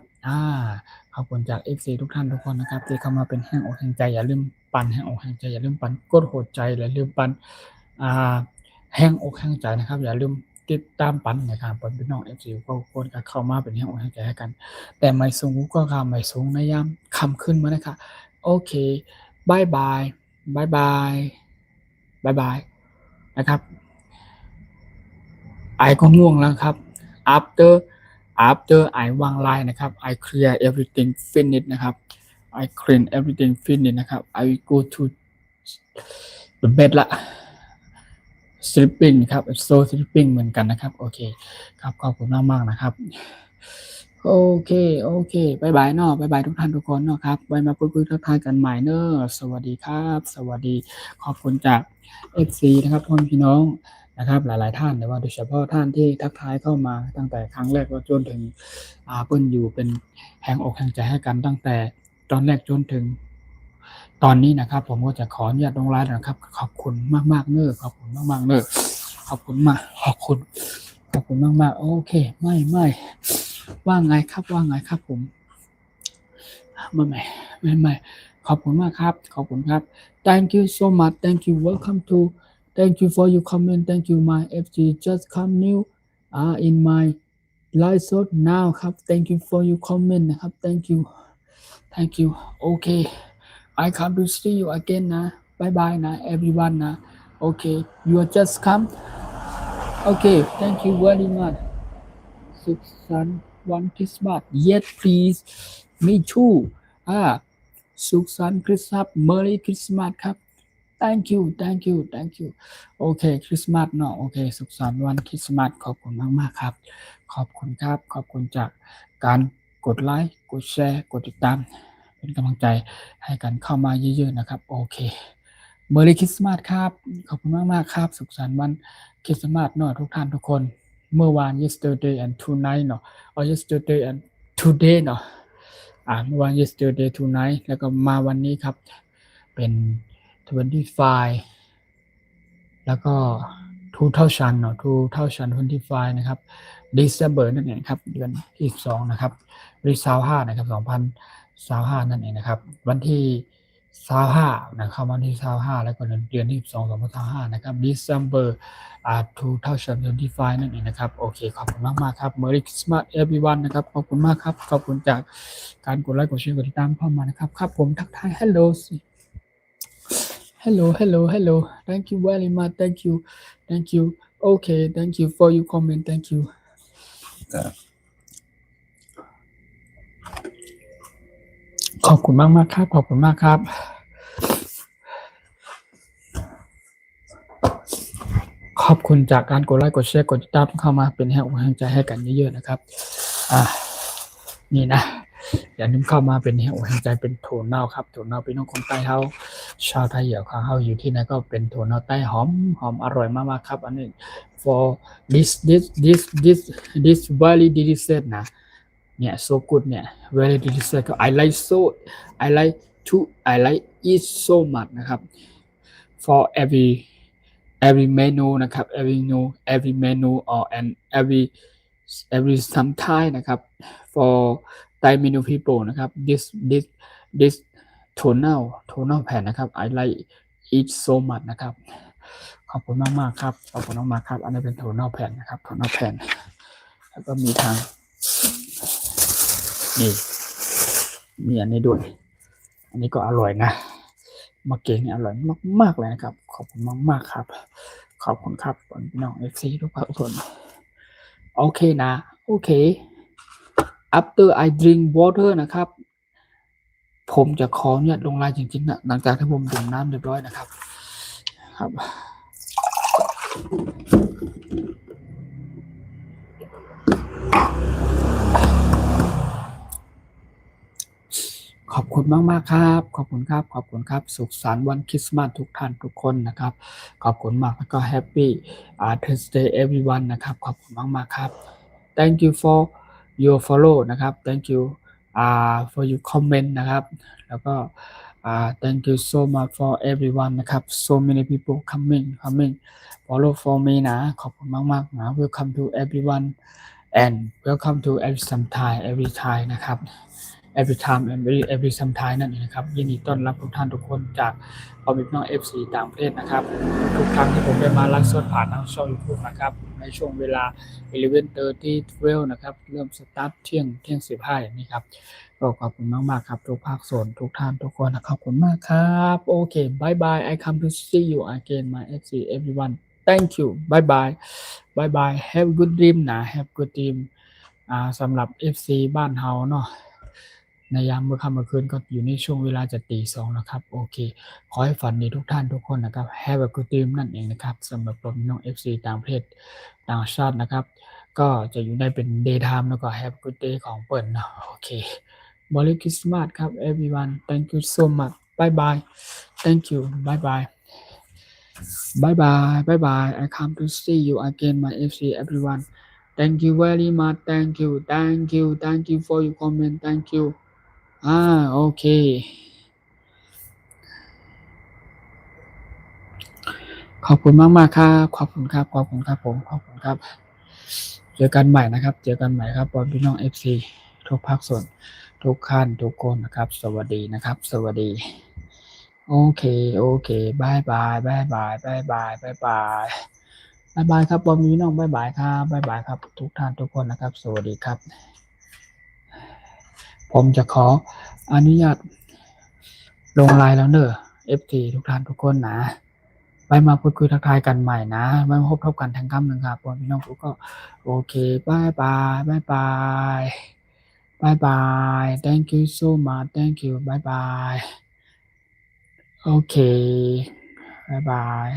ขอบคุณจาก FC ทุกท่านทุกคนนะครับที่เข้ามาเป็นแห่งอกแห่งใจอย่าลืมปั่นแห่งอกแห่งใจอย่าลืมปั่นกดหัวใจอย่าลืมปั่นแห่งอกแห่งใจนะครับอย่าลืมติดตามปั่นนะครับปั่นพี่น้อง FC ก็คนก็เข้ามาเป็นแห่งอกแห่งใจให้กันแต่ไม่สูงก็ข้ามไม่สูงในยามค่ำขึ้นมานะคะโอเคบายบายบายบายบายบายนะครับไอก็ง่วงแล้วครับ after I วางไลน์นะครับ I clear everything finish นะครับ I clean everything finish นะครับ I will go to the bed ละ sleeping ครับ so sleeping เหมือนกันนะครับโอเคครับขอบคุณมากๆนะครับโอเคบายบายเนาะบายบายทุกท่านทุกคนเนาะครับไว้มาพูดคุยทักทายกันใหม่เนอะสวัสดีครับสวัสดีขอบคุณจาก FC นะครับพ่อพี่น้องนะครับหลายๆท่านแต่ว่าโดยเฉพาะท่านที่ทักทายเข้ามาตั้งแต่ครั้งแรกจนถึงเพิ่นอยู่เป็นแห่งอกแห่งใจให้กันตั้งแต่ตอนแรกจนถึงตอนนี้นะครับผมก็จะขออนุญาตลงไลน์นะครับขอบคุณมากๆเนอะขอบคุณมากๆเนอะขอบคุณมากขอบคุณมากๆโอเคไม่ว่าไงครับผมไม่ขอบคุณมากครับขอบคุณครับ thank you so much thank you welcome to thank you for your comment thank you my FG just come new in my live shot now ครับ thank you for your comment นะครับ thank you okay I come to see you again นะ bye bye นะ everyone นะ okay you are just come okay thank you very much สุขสันต์วันคริสต์มาส yes please me too สุขสันต์คริสต์มาส Merry Christmas ครับ thank you โอเคคริสต์มาสเนาะโอเคสุขสันต์วันคริสต์มาสขอบคุณมากๆครับขอบคุณครับขอบคุณจากการกดไลค์กดแชร์กดติดตามเป็นกำลังใจให้กันเข้ามาเยอะๆนะครับโอเค Merry Christmas ครับขอบคุณมากๆครับสุขสันต์วันคริสต์มาสเนาะทุกท่านทุกคนเมื่อวาน yesterday and tonight เนาะyesterday and today เนาะเมื่อวาน yesterday tonight แล้วก็มาวันนี้ครับเป็น25แล้วก็2000เนาะ2025นะครับ December นั่นเองครับเดือนที่2นะครับ25นะครับ2025นั่นเองนะครับวันที่25นะครับวันที่25แล้วก็เดือนที่12 2025นะครับ December 2025นั่นเองนะครับโอเคขอบคุณมากๆครับ Merry Christmas everyone นะครับขอบคุณมากครับขอบคุณจากการกดไลค์กดแชร์กดติดตามเข้ามานะครับครับผมทักทาย Hello thank you very much thank you okay thank you for your comment thank you ขอบคุณมากๆครับขอบคุณมากครับขอบคุณจากการกดไลค์กดแชร์กดติดตามเข้ามาเป็นแรงใจให้กันเยอะๆนะครับนี่นะอย่าลืมเข้ามาเป็นแรงใจเป็นโทนเน่าครับโทนเน่าเป็นน้องคนใต้เฮาชาวไทยเหยื่อของเฮาอยู่ที่ไหนก็เป็นโทนเน่าใต้หอมอร่อยมากๆครับอันนี้ for this very delicious นะเนี่ย so good เนี่ย very delicious ก็ I like it so much นะครับ for every menu นะครับevery menu or and every every some Thai นะครับ for Thai menu people นะครับ this tonal pen นะครับ I like it so much นะครับ ขอบคุณมากๆครับขอบคุณมากๆครับอันนี้เป็น tonal pen นะครับ tonal pen แล้วก็มีทางนี่มีอันนี้ด้วยอันนี้ก็อร่อยนะมาเก่งนี่อร่อยมากๆเลยนะครับขอบคุณมากๆครับขอบคุณครับพี่น้อง FC ทุกคนโอเคนะโอเค after I drink water นะครับผมจะขอเนี่ยลงลายจริงๆนะหลังจากที่ผมดื่มน้ำเรียบร้อยนะครับครับขอบคุณมากๆครับขอบคุณครับสุขสันต์วันคริสต์มาสทุกท่านทุกคนนะครับขอบคุณมากแล้วก็ Happy Thursday everyone นะครับขอบคุณมากๆครับ Thank you for your follow นะครับ Thank you for your comment นะครับแล้วก็thank you so much for everyone นะครับ so many people coming follow for me นะขอบคุณมากๆนะ welcome to everyone and welcome to every time นะครับ every time every sometime นั่นเองนะครับยินดีต้อนรับทุกท่านทุกคนจากพ่อแม่พี่น้อง FC ต่างประเทศนะครับทุกครั้งที่ผมได้มาไลฟ์สดผ่านทางช่อง YouTube นะครับในช่วงเวลา 11:30 12นะครับเริ่มสตาร์ทเที่ยง 15อย่างนี้ครับก็ขอบคุณมากๆครับทุกภาคส่วนทุกท่านทุกคนขอบคุณมากครับโอเค bye bye I come to see you again my FC everyone thank you bye bye have good dream นะ have good dream สำหรับ FC บ้านเฮาเนาะในยามเมื่อค่ำเมื่อคืนก็อยู่ในช่วงเวลาจะตีสองนะครับโอเคขอให้ฝันดีทุกท่านทุกคนนะครับ Have a good dream นั่นเองนะครับสำหรับพี่น้อง FC ต่างประเทศต่างชาตินะครับก็จะอยู่ในเป็น daytime แล้วก็ Have a good day ของเปิ่นนะโอเค Merry Christmas ครับ everyone thank you so much bye bye thank you bye bye bye bye I come to see you again my FC everyone thank you very much thank you for your comment thank youโอเคขอบคุณมากๆครับขอบคุณครับผมขอบคุณครับเจอกันใหม่นะครับพี่น้อง FC ทุกภาคส่วนทุกท่านทุกคนนะครับสวัสดีนะครับสวัสดีโอเคบายบายครับพี่น้องบายบายครับทุกท่านทุกคนนะครับสวัสดีครับผมจะขออนุญาตลงไลน์แล้วเนอะ FT ทุกท่านทุกคนนะไปมาพูดคุยทักทายกันใหม่นะไม่พบกันทางคำหนึ่งครับพี่น้องก็โอเคบายบาย thank you so much thank you บายบายโอเคบายบาย